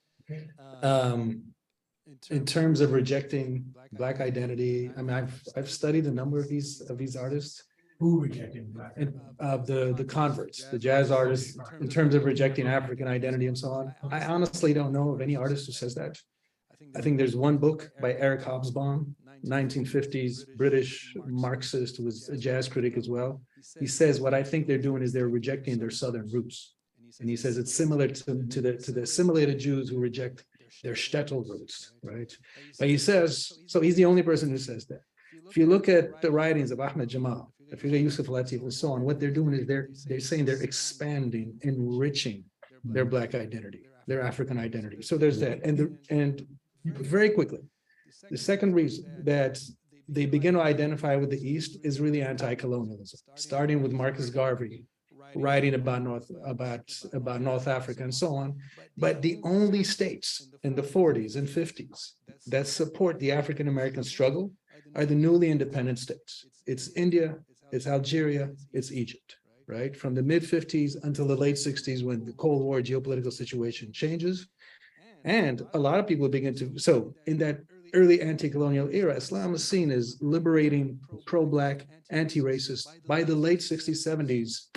In terms of rejecting Black identity, I mean, I've studied a number of these artists. Who rejected Black? The converts, the jazz artists, in terms of rejecting African identity and so on. I honestly don't know of any artist who says that. I think there's one book by Eric Hobsbawm, 1950s British Marxist, who was a jazz critic as well. He says what I think they're doing is they're rejecting their Southern roots. And he says it's similar to the assimilated Jews who reject their shtetl roots, right? But he says, so he's the only person who says that. If you look at the writings of Ahmed Jamal, if you look at Yusuf Latif and so on, what they're doing is they're saying they're expanding, enriching their Black identity, their African identity. So there's that. And very quickly, the second reason that they begin to identify with the East is really anti-colonialism, starting with Marcus Garvey, writing about North Africa and so on. But the only states in the 40s and 50s that support the African-American struggle are the newly independent states. It's India, it's Algeria, it's Egypt, right? From the mid-50s until the late 60s, when the Cold War geopolitical situation changes. And a lot of people begin to, so in that early anti-colonial era, Islam is seen as liberating, pro-Black, anti-racist. By the late 60s, 70s,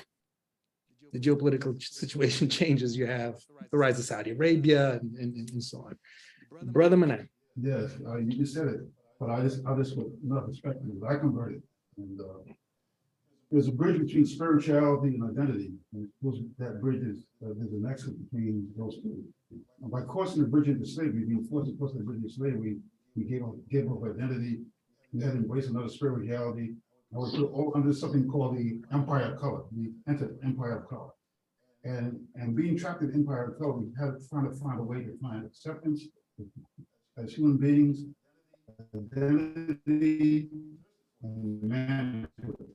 the geopolitical situation changes. You have the rise of Saudi Arabia and so on. Brother Manan. Yes, you just said it, but I just with another perspective. I converted, and there's a bridge between spirituality and identity. And that bridge is there's a nexus between those two. And by crossing the bridge into slavery, being forced to cross the bridge into slavery, we gave up identity. We had to embrace another spirituality. I was all under something called the Empire of Color. We entered Empire of Color. And being trapped in Empire of Color, we had to find a way to find acceptance as human beings, identity, and manhood.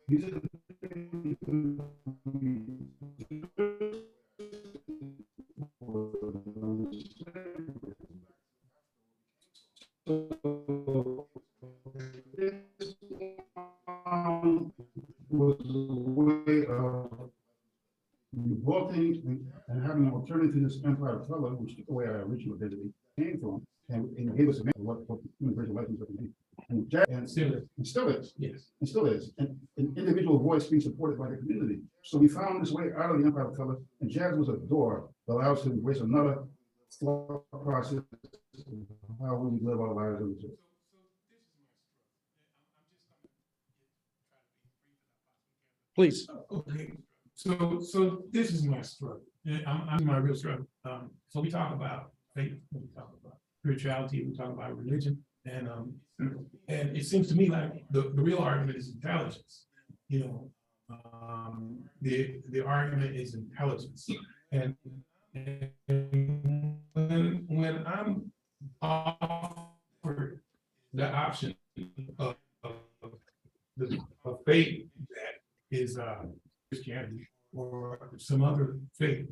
These are the things was a way of revolting and having an alternative to this empire of color, which took away our original identity, came from, and gave us a what universal license would be. And still is. Yes. And still is. And an individual voice being supported by the community. So we found this way out of the empire of color, and jazz was a door that allows us to embrace another thought process of how we live our lives in the world. Please. Okay, so this is my struggle. I'm my real struggle. So we talk about faith, we talk about spirituality, we talk about religion, and it seems to me like the real argument is intelligence. You know, the argument is intelligence, and when I'm offered the option of faith that is Christianity or some other faith,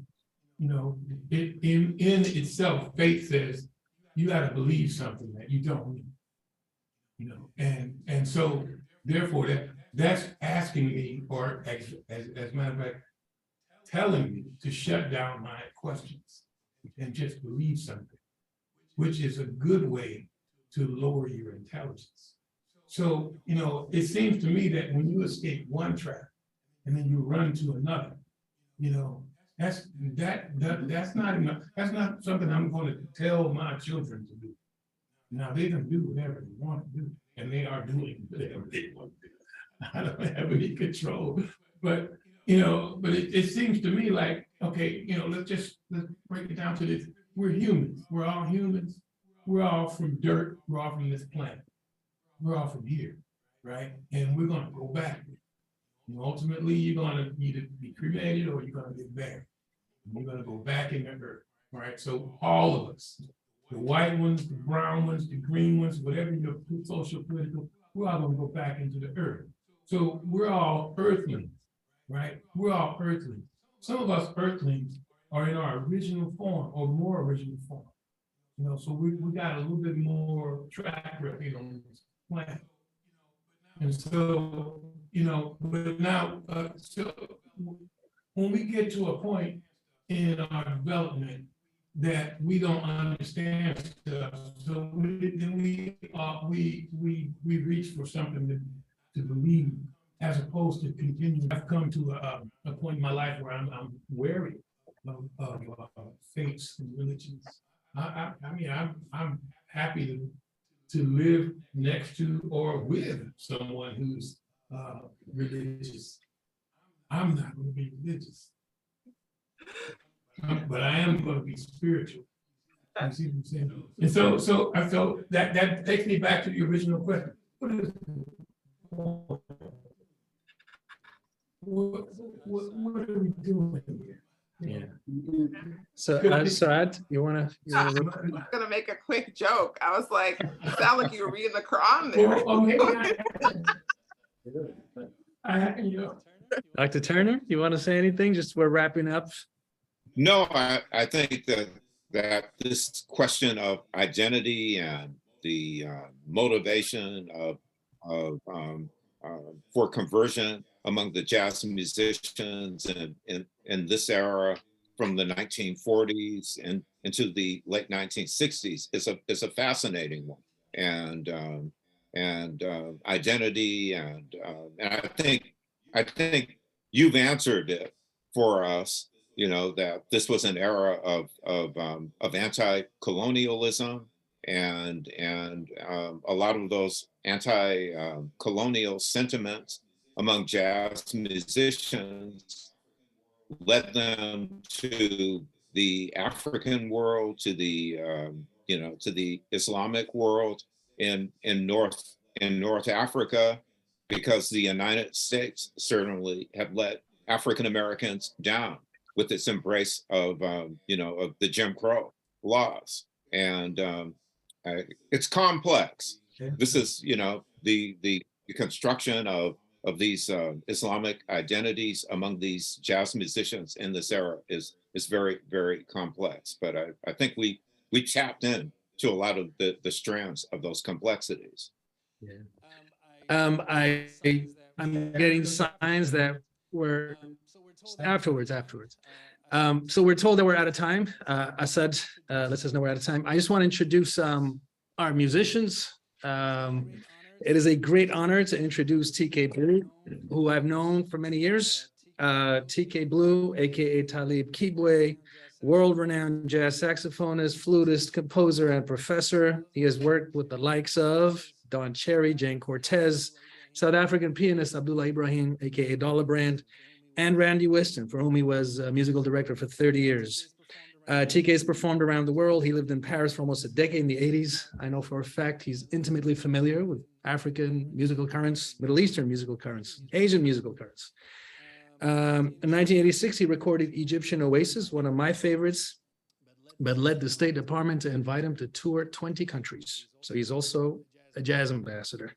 you know, in itself, faith says you got to believe something that you don't, you know, and so therefore that's asking me, or as a matter of fact, telling me to shut down my questions and just believe something, which is a good way to lower your intelligence. So, you know, it seems to me that when you escape one trap and then you run to another, you know, that's not enough. That's not something I'm going to tell my children to do. Now they can do whatever they want to do, and they are doing whatever they want to do. I don't have any control, but you know, but it seems to me like, okay, you know, let's break it down to this. We're humans. We're all humans. We're all from dirt. We're all from this planet. We're all from here, right? And we're going to go back. You know, ultimately, you're going to either be cremated or you're going to get buried. You're going to go back in the earth, right? So all of us, the white ones, the brown ones, the green ones, whatever your social, political, we're all going to go back into the earth. So we're all earthlings, right? We're all earthlings. Some of us earthlings are in our original form or more original form. You know, so we got a little bit more track record on this planet. And so, you know, but now, so when we get to a point in our development that we don't understand stuff, so then we reach for something to believe, as opposed to continue. I've come to a point in my life where I'm wary of faiths and religions. I mean, I'm happy to live next to or with someone who's religious. I'm not going to be religious, but I am going to be spiritual. You see what I'm saying? And so that takes me back to the original question. What are we doing here? Yeah. So, Ed, you wanna? I'm gonna make a quick joke. I was like, it sounded like you were reading the Quran there. Dr. Turner, you want to say anything? Just we're wrapping up. No, I think that this question of identity and the motivation for conversion among the jazz musicians in this era from the 1940s and into the late 1960s is a fascinating one, and identity and I think you've answered it for us. You know, that this was an era of anti-colonialism, and a lot of those anti-colonial sentiments among jazz musicians led them to the African world, to the to the Islamic world in North Africa, because the United States certainly have let African Americans down with its embrace of, of the Jim Crow laws. And it's complex. This is, the construction of these Islamic identities among these jazz musicians in this era is very, very complex. But I think we tapped in to a lot of the strands of those complexities. Yeah. I'm getting signs that we're afterwards. So we're told that we're out of time. Asad lets us know we're out of time. I just want to introduce our musicians. It is a great honor to introduce TK Blue, who I've known for many years. TK Blue, aka Talib Kibwe, world-renowned jazz saxophonist, flutist, composer, and professor. He has worked with the likes of Don Cherry, Jane Cortez, South African pianist Abdul Ibrahim, aka Dollar Brand, and Randy Weston, for whom he was a musical director for 30 years. TK has performed around the world. He lived in Paris for almost a decade in the 80s. I know for a fact he's intimately familiar with African musical currents, Middle Eastern musical currents, Asian musical currents. In 1986, he recorded Egyptian Oasis, one of my favorites, but led the State Department to invite him to tour 20 countries. So he's also a jazz ambassador.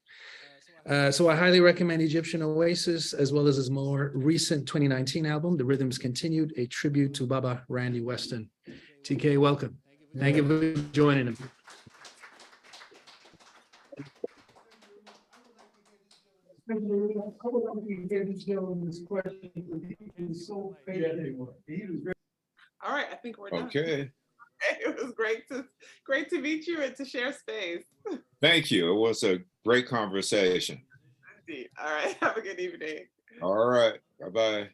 So I highly recommend Egyptian Oasis, as well as his more recent 2019 album, The Rhythms Continued, a tribute to Baba Randy Weston. TK, welcome. Thank you for joining him. All right, I think we're done. Okay. It was great to meet you and to share space. Thank you. It was a great conversation. All right, have a good evening. All right, bye-bye.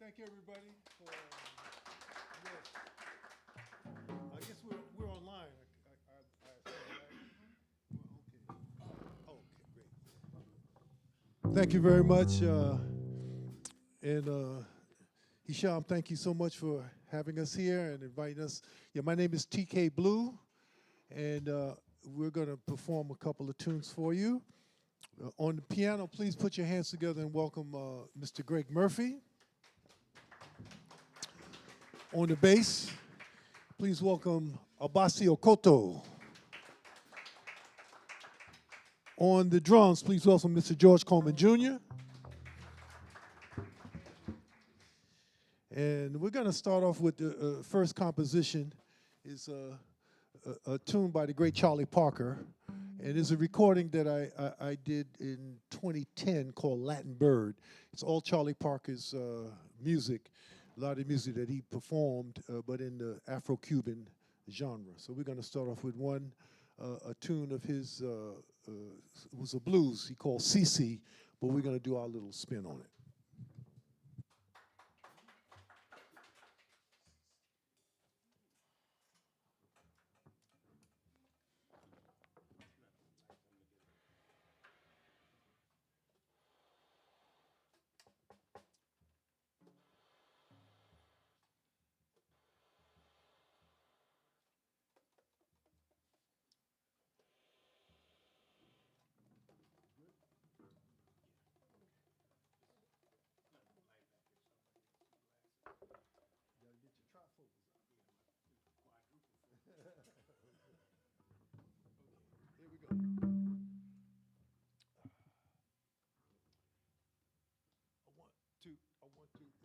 Thank you, everybody, for yes. I guess we're online. Well, okay, great. Thank you very much, and Hisham, thank you so much for having us here and inviting us. Yeah, my name is TK Blue, and we're going to perform a couple of tunes for you. On the piano, please put your hands together and welcome Mr. Greg Murphy. On the bass, please welcome Abasi Okoto. On the drums, please welcome Mr. George Coleman Jr. And we're going to start off with the first composition. Is a tune by the great Charlie Parker. And it's a recording that I did in 2010 called Latin Bird. It's all Charlie Parker's music, a lot of music that he performed, but in the Afro-Cuban genre. So we're going to start off with a tune of his, it was a blues he called CC, but we're going to do our little spin on it. Here we go. A one, two, three.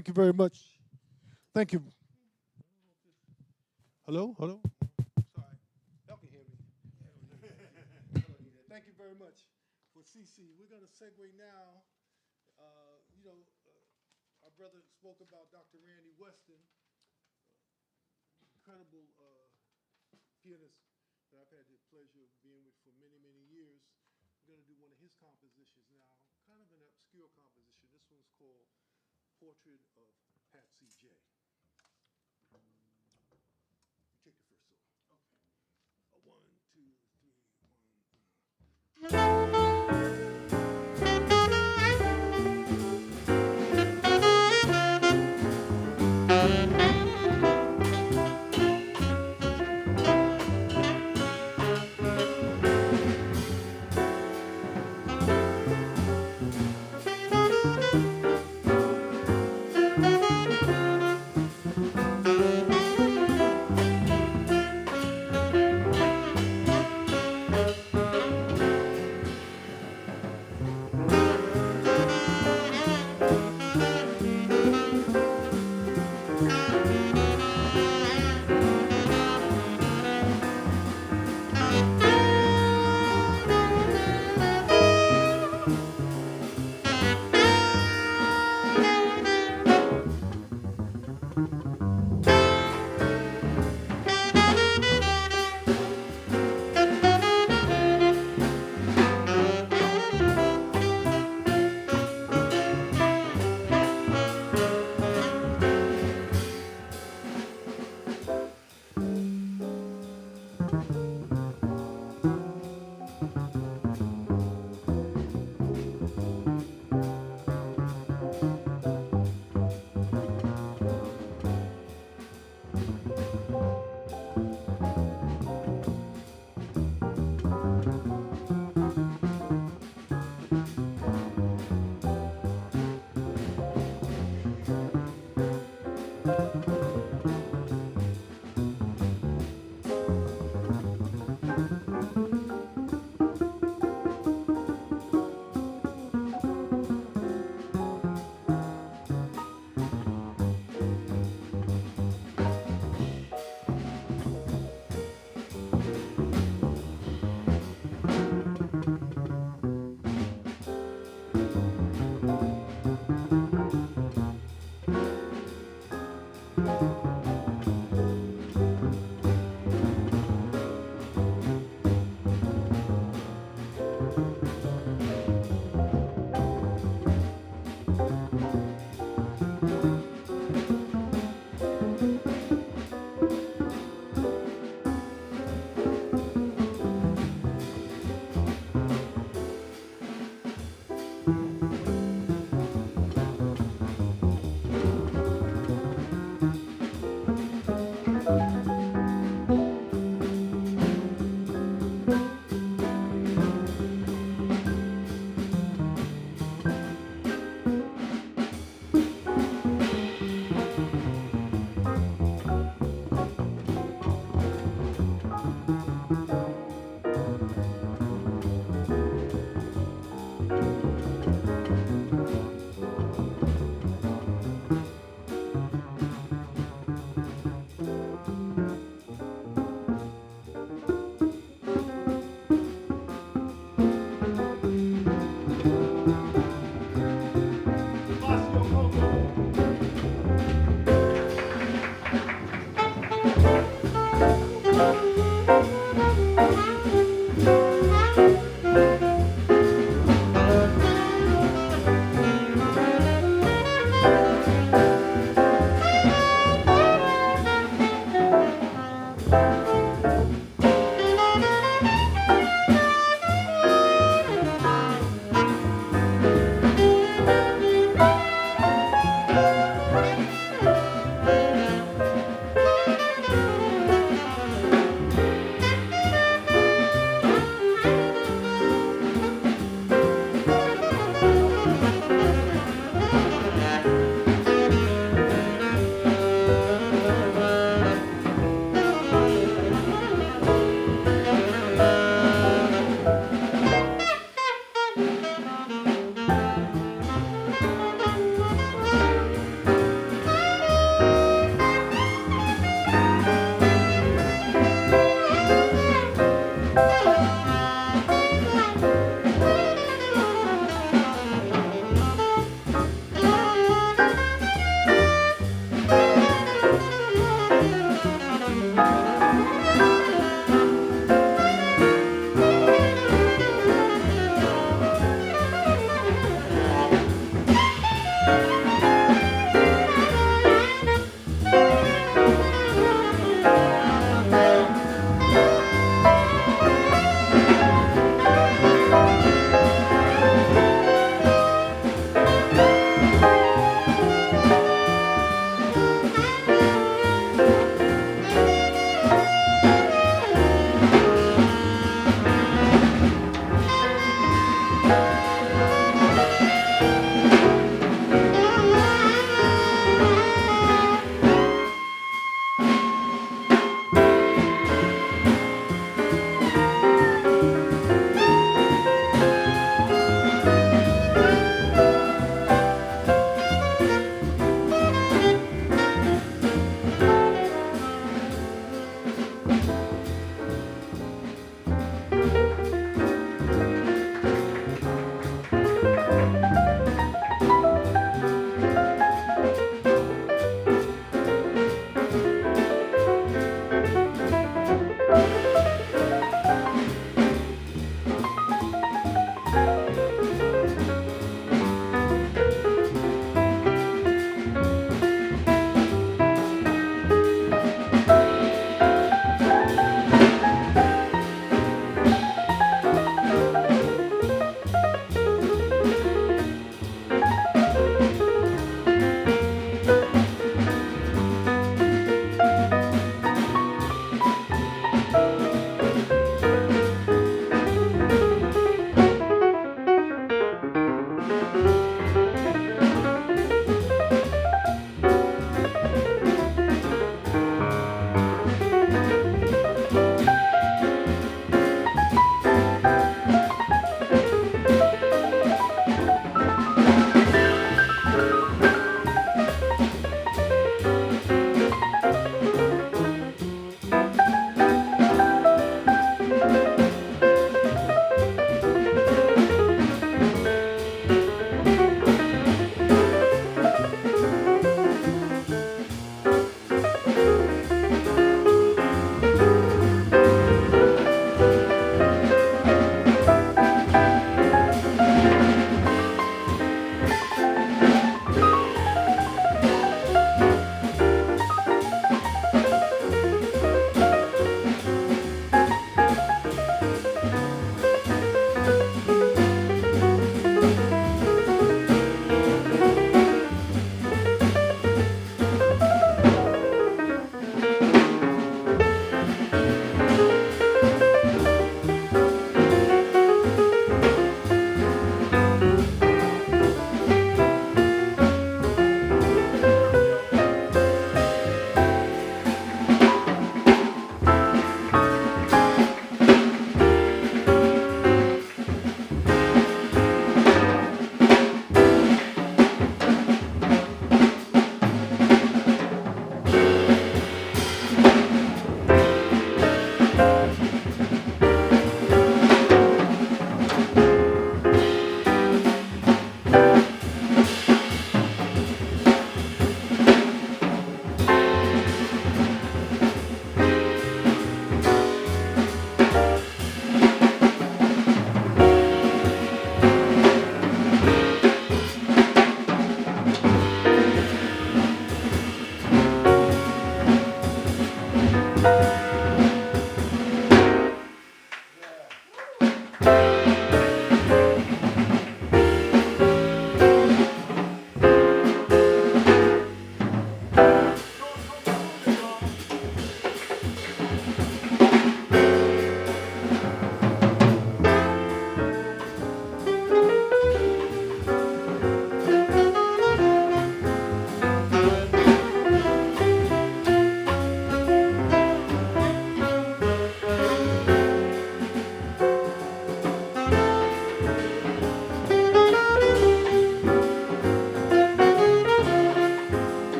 Thank you very much. Thank you. Hello? Hello? Sorry. Y'all can hear me. Thank you very much for CC. We're going to segue now. Our brother spoke about Dr. Randy Weston, incredible pianist that I've had the pleasure of being with for many, many years. We're going to do one of his compositions now, kind of an obscure composition. This one's called Portrait of Patsy J. You take the first solo. Okay. 1, 2, 3, 1.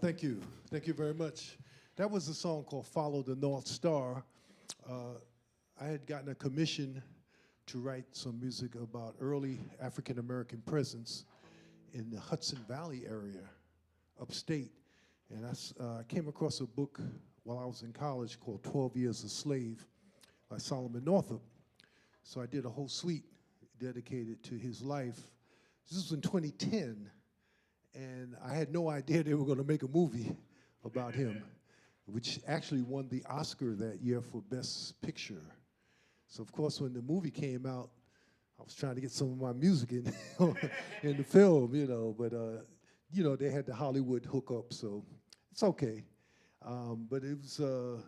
Thank you. Thank you very much. That was a song called Follow the North Star. I had gotten a commission to write some music about early African-American presence in the Hudson Valley area, upstate. And I came across a book while I was in college called 12 Years a Slave by Solomon Northup. So I did a whole suite dedicated to his life. This was in 2010, and I had no idea they were going to make a movie about him, which actually won the Oscar that year for Best Picture. So of course, when the movie came out, I was trying to get some of my music in in the film, but they had the Hollywood hookup, so it's okay. But it was an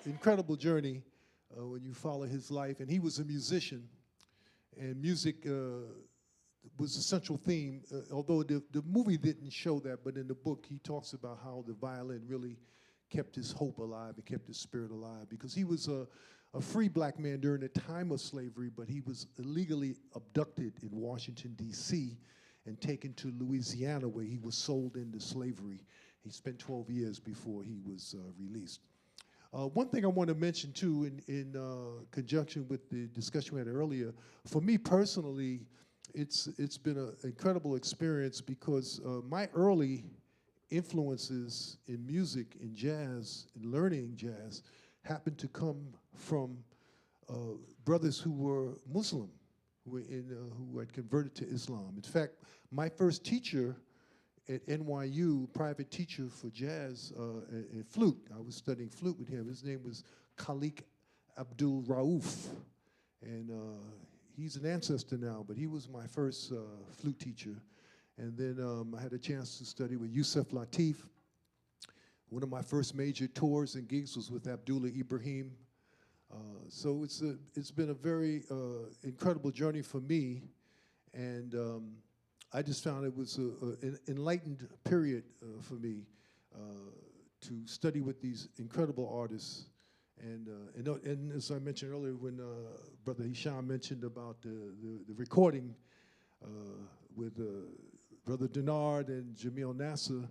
incredible journey when you follow his life, and he was a musician, and music was a central theme, although the movie didn't show that, but in the book he talks about how the violin really kept his hope alive and kept his spirit alive, because he was a free black man during the time of slavery, but he was illegally abducted in Washington, D.C., and taken to Louisiana, where he was sold into slavery. He spent 12 years before he was released. One thing I want to mention, too, in conjunction with the discussion we had earlier, for me personally, it's been an incredible experience, because my early influences in music, in jazz, in learning jazz, happened to come from brothers who were Muslim, who had converted to Islam. In fact, my first teacher at NYU, private teacher for jazz and flute, I was studying flute with him. His name was Khalik Abdul Rauf, and he's an ancestor now, but he was my first flute teacher. And then I had a chance to study with Yusef Lateef. One of my first major tours and gigs was with Abdullah Ibrahim. So it's been a very incredible journey for me, and I just found it was an enlightened period for me to study with these incredible artists. And as I mentioned earlier, when Brother Hisham mentioned about the recording with Brother Denard and Jamil Nasser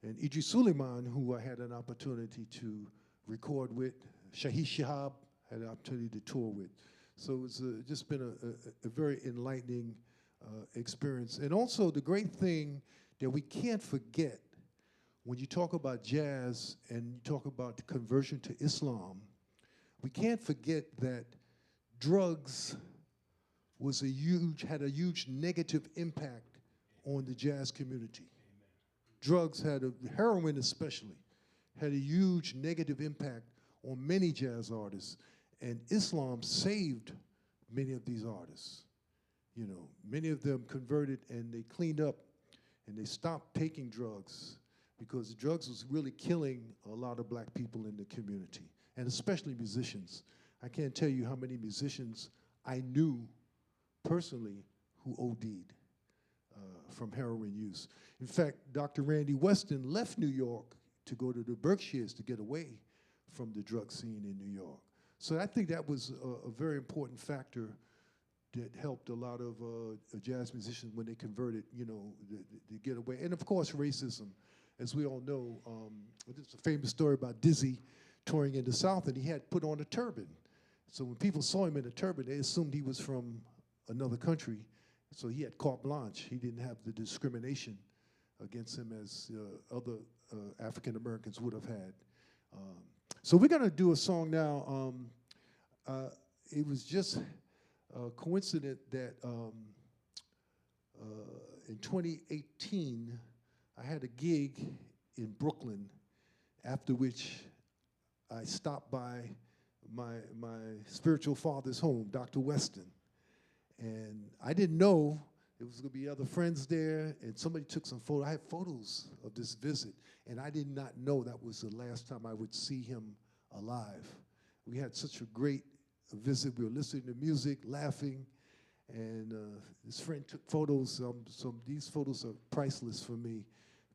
and Idris Suleiman, who I had an opportunity to record with, Shahid Shihab had an opportunity to tour with. So it's just been a very enlightening experience. And also the great thing that we can't forget when you talk about jazz and you talk about the conversion to Islam, we can't forget that drugs had a huge negative impact on the jazz community. Drugs heroin especially, had a huge negative impact on many jazz artists, and Islam saved many of these artists. You know, many of them converted and they cleaned up and they stopped taking drugs, because drugs was really killing a lot of black people in the community, and especially musicians. I can't tell you how many musicians I knew personally who OD'd from heroin use. In fact, Dr. Randy Weston left New York to go to the Berkshires to get away from the drug scene in New York. So I think that was a very important factor that helped a lot of jazz musicians when they converted, you know, to get away. And of course, racism. As we all know, there's a famous story about Dizzy touring in the South, and he had put on a turban. So when people saw him in a turban, they assumed he was from another country. So he had carte blanche. He didn't have the discrimination against him as other African Americans would have had. So we're gonna do a song now. It was just coincident that in 2018, I had a gig in Brooklyn, after which I stopped by my spiritual father's home, Dr. Weston. And I didn't know there was gonna be other friends there, and somebody took some photos. I have photos of this visit, and I did not know that was the last time I would see him alive. We had such a great visit. We were listening to music, laughing, and his friend took photos. These photos are priceless for me,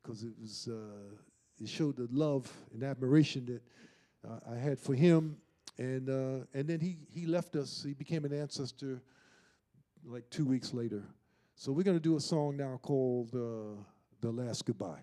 because it showed the love and admiration that I had for him. And then he left us. He became an ancestor like 2 weeks later. So we're going to do a song now called The Last Goodbye.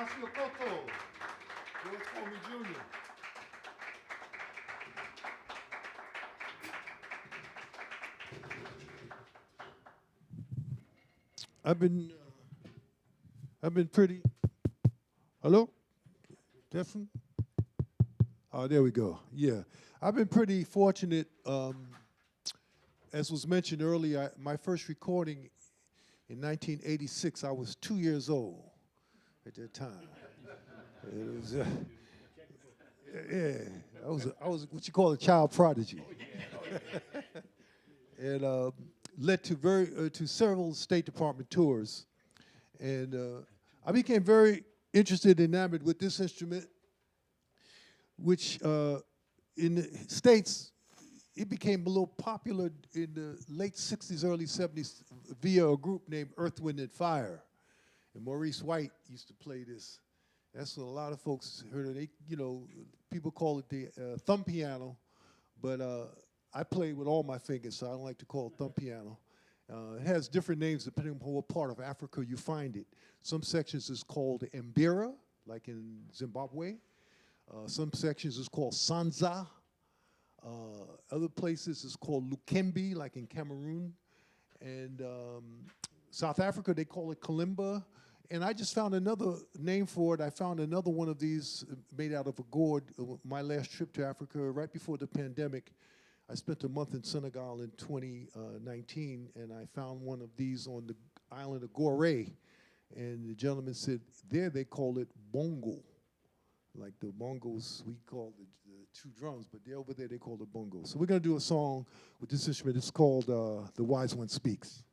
Ignacio Cotto. George Foreman Jr. I've been pretty. Hello? Different? Oh, there we go. Yeah. I've been pretty fortunate. As was mentioned earlier, my first recording in 1986, I was 2 years old at that time. It was, yeah, I was what you call a child prodigy. And led to several State Department tours. And I became very interested and enamored with this instrument, which in the States, it became a little popular in the late 60s, early 70s via a group named Earth, Wind, and Fire. And Maurice White used to play this. That's what a lot of folks heard of. People call it the thumb piano, but I play with all my fingers, so I don't like to call it thumb piano. It has different names depending on what part of Africa you find it. Some sections is called Mbira, like in Zimbabwe. Some sections is called Sanza. Other places is called Lukembe, like in Cameroon. And South Africa, they call it kalimba. And I just found another name for it. I found another one of these made out of a gourd. My last trip to Africa, right before the pandemic, I spent a month in Senegal in 2019, and I found one of these on the island of Gorée. And the gentleman said, there they call it bongo. Like the bongos, we call the two drums, but over there they call it bongos. So we're gonna do a song with this instrument. It's called The Wise One Speaks.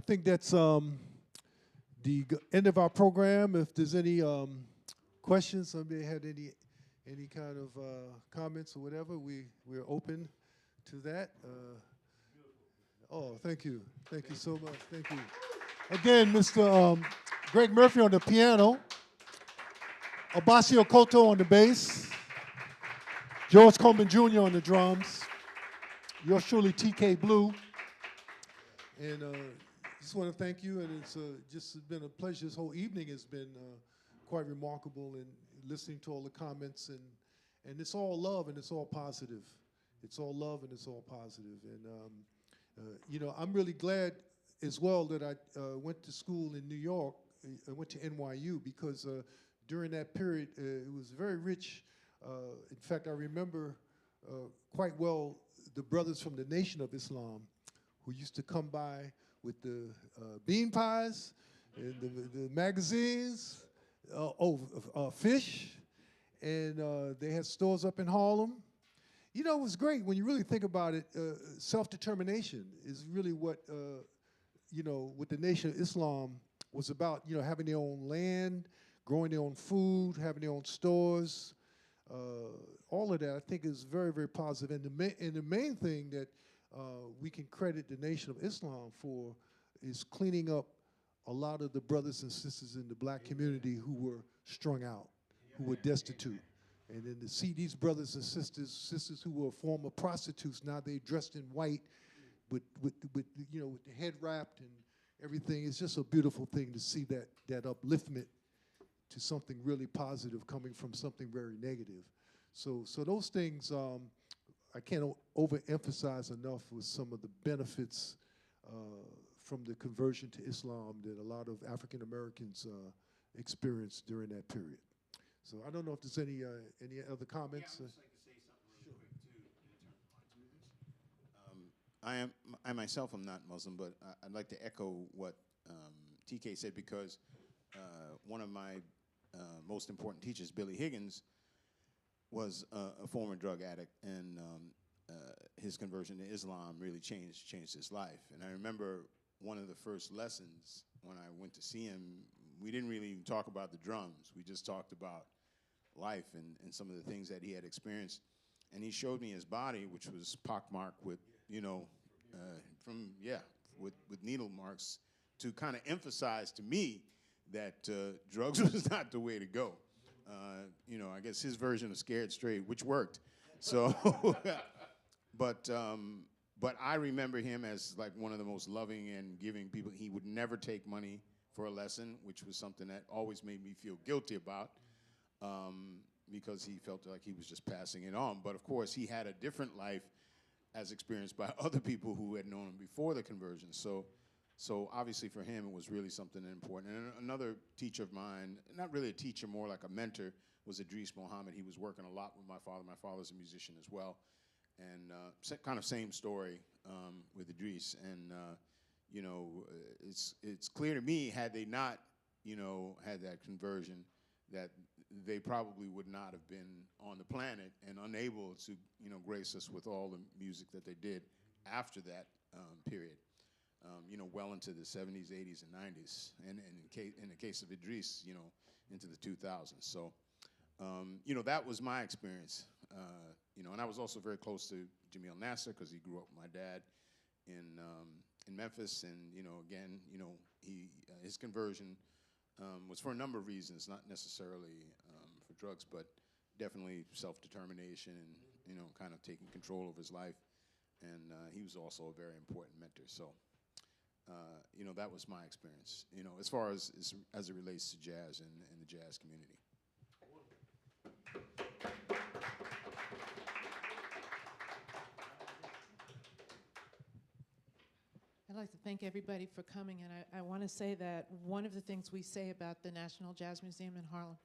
think that's the end of our program. If there's any questions, somebody had any kind of comments or whatever, we're open to that. Oh, thank you so much. Thank you. Again, Mr. Greg Murphy on the piano, Abasio Koto on the bass, George Coleman Jr. on the drums, yours truly, TK Blue. And just want to thank you, and it's just been a pleasure. This whole evening has been quite remarkable, and listening to all the comments, and it's all love and it's all positive. It's all love and it's all positive. And you know, I'm really glad as well that I went to school in New York. I went to NYU because during that period it was very rich. In fact, I remember quite well the brothers from the Nation of Islam who used to come by with the bean pies and the magazines, fish, and they had stores up in Harlem. You know, it was great when you really think about it. Self-determination is really what, you know, what the Nation of Islam was about. You know, having their own land, growing their own food, having their own stores. All of that, I think, is very, very positive. And the main thing that we can credit the Nation of Islam for is cleaning up a lot of the brothers and sisters in the black community who were strung out, who were destitute. And then to see these brothers and sisters who were former prostitutes, now they dressed in white with you know, with the head wrapped and everything. It's just a beautiful thing to see that upliftment to something really positive coming from something very negative. So those things I can't overemphasize enough with some of the benefits from the conversion to Islam that a lot of African Americans experienced during that period. So I don't know if there's any other comments. Yeah, I'd just like to say something real quick too in terms of I myself am not Muslim, but I'd like to echo what TK said, because one of my most important teachers, Billy Higgins, was a former drug addict, and his conversion to Islam really changed his life. And I remember one of the first lessons when I went to see him, we didn't really even talk about the drums. We just talked about life and some of the things that he had experienced. And he showed me his body, which was pockmarked with, you know, with needle marks, to kind of emphasize to me that drugs was not the way to go. You know, I guess his version of Scared Straight, which worked. So, but I remember him as like one of the most loving and giving people. He would never take money for a lesson, which was something that always made me feel guilty about, because he felt like he was just passing it on. But of course, he had a different life as experienced by other people who had known him before the conversion. So obviously for him, it was really something important. And another teacher of mine, not really a teacher, more like a mentor, was Idris Muhammad. He was working a lot with my father. My father's a musician as well. And kind of same story with Idris. And, you know, it's clear to me, had they not, you know, had that conversion, that they probably would not have been on the planet and unable to, you know, grace us with all the music that they did after that period. You know, well into the 70s, 80s, and 90s, and in the case of Idris, you know, into the 2000s. So, you know, that was my experience. You know, and I was also very close to Jamil Nasser because he grew up with my dad in Memphis, and you know, again, you know, his conversion was for a number of reasons, not necessarily for drugs, but definitely self-determination and, you know, kind of taking control of his life. And he was also a very important mentor. So. You know, that was my experience, you know, as far as it relates to jazz and the jazz community. I'd like to thank everybody for coming, and I want to say that one of the things we say about the National Jazz Museum in Harlem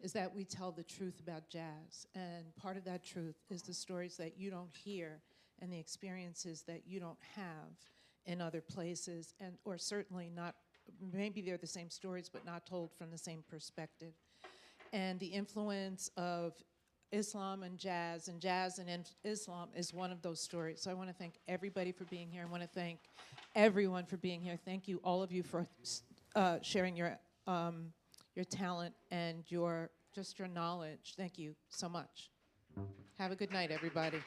is that we tell the truth about jazz, and part of that truth is the stories that you don't hear and the experiences that you don't have in other places, and or certainly not, maybe they're the same stories but not told from the same perspective. And the influence of Islam and jazz and Islam is one of those stories. So I want to thank everybody for being here. I want to thank everyone for being here. Thank you, all of you, for sharing your talent and your knowledge. Thank you so much. Have a good night, everybody.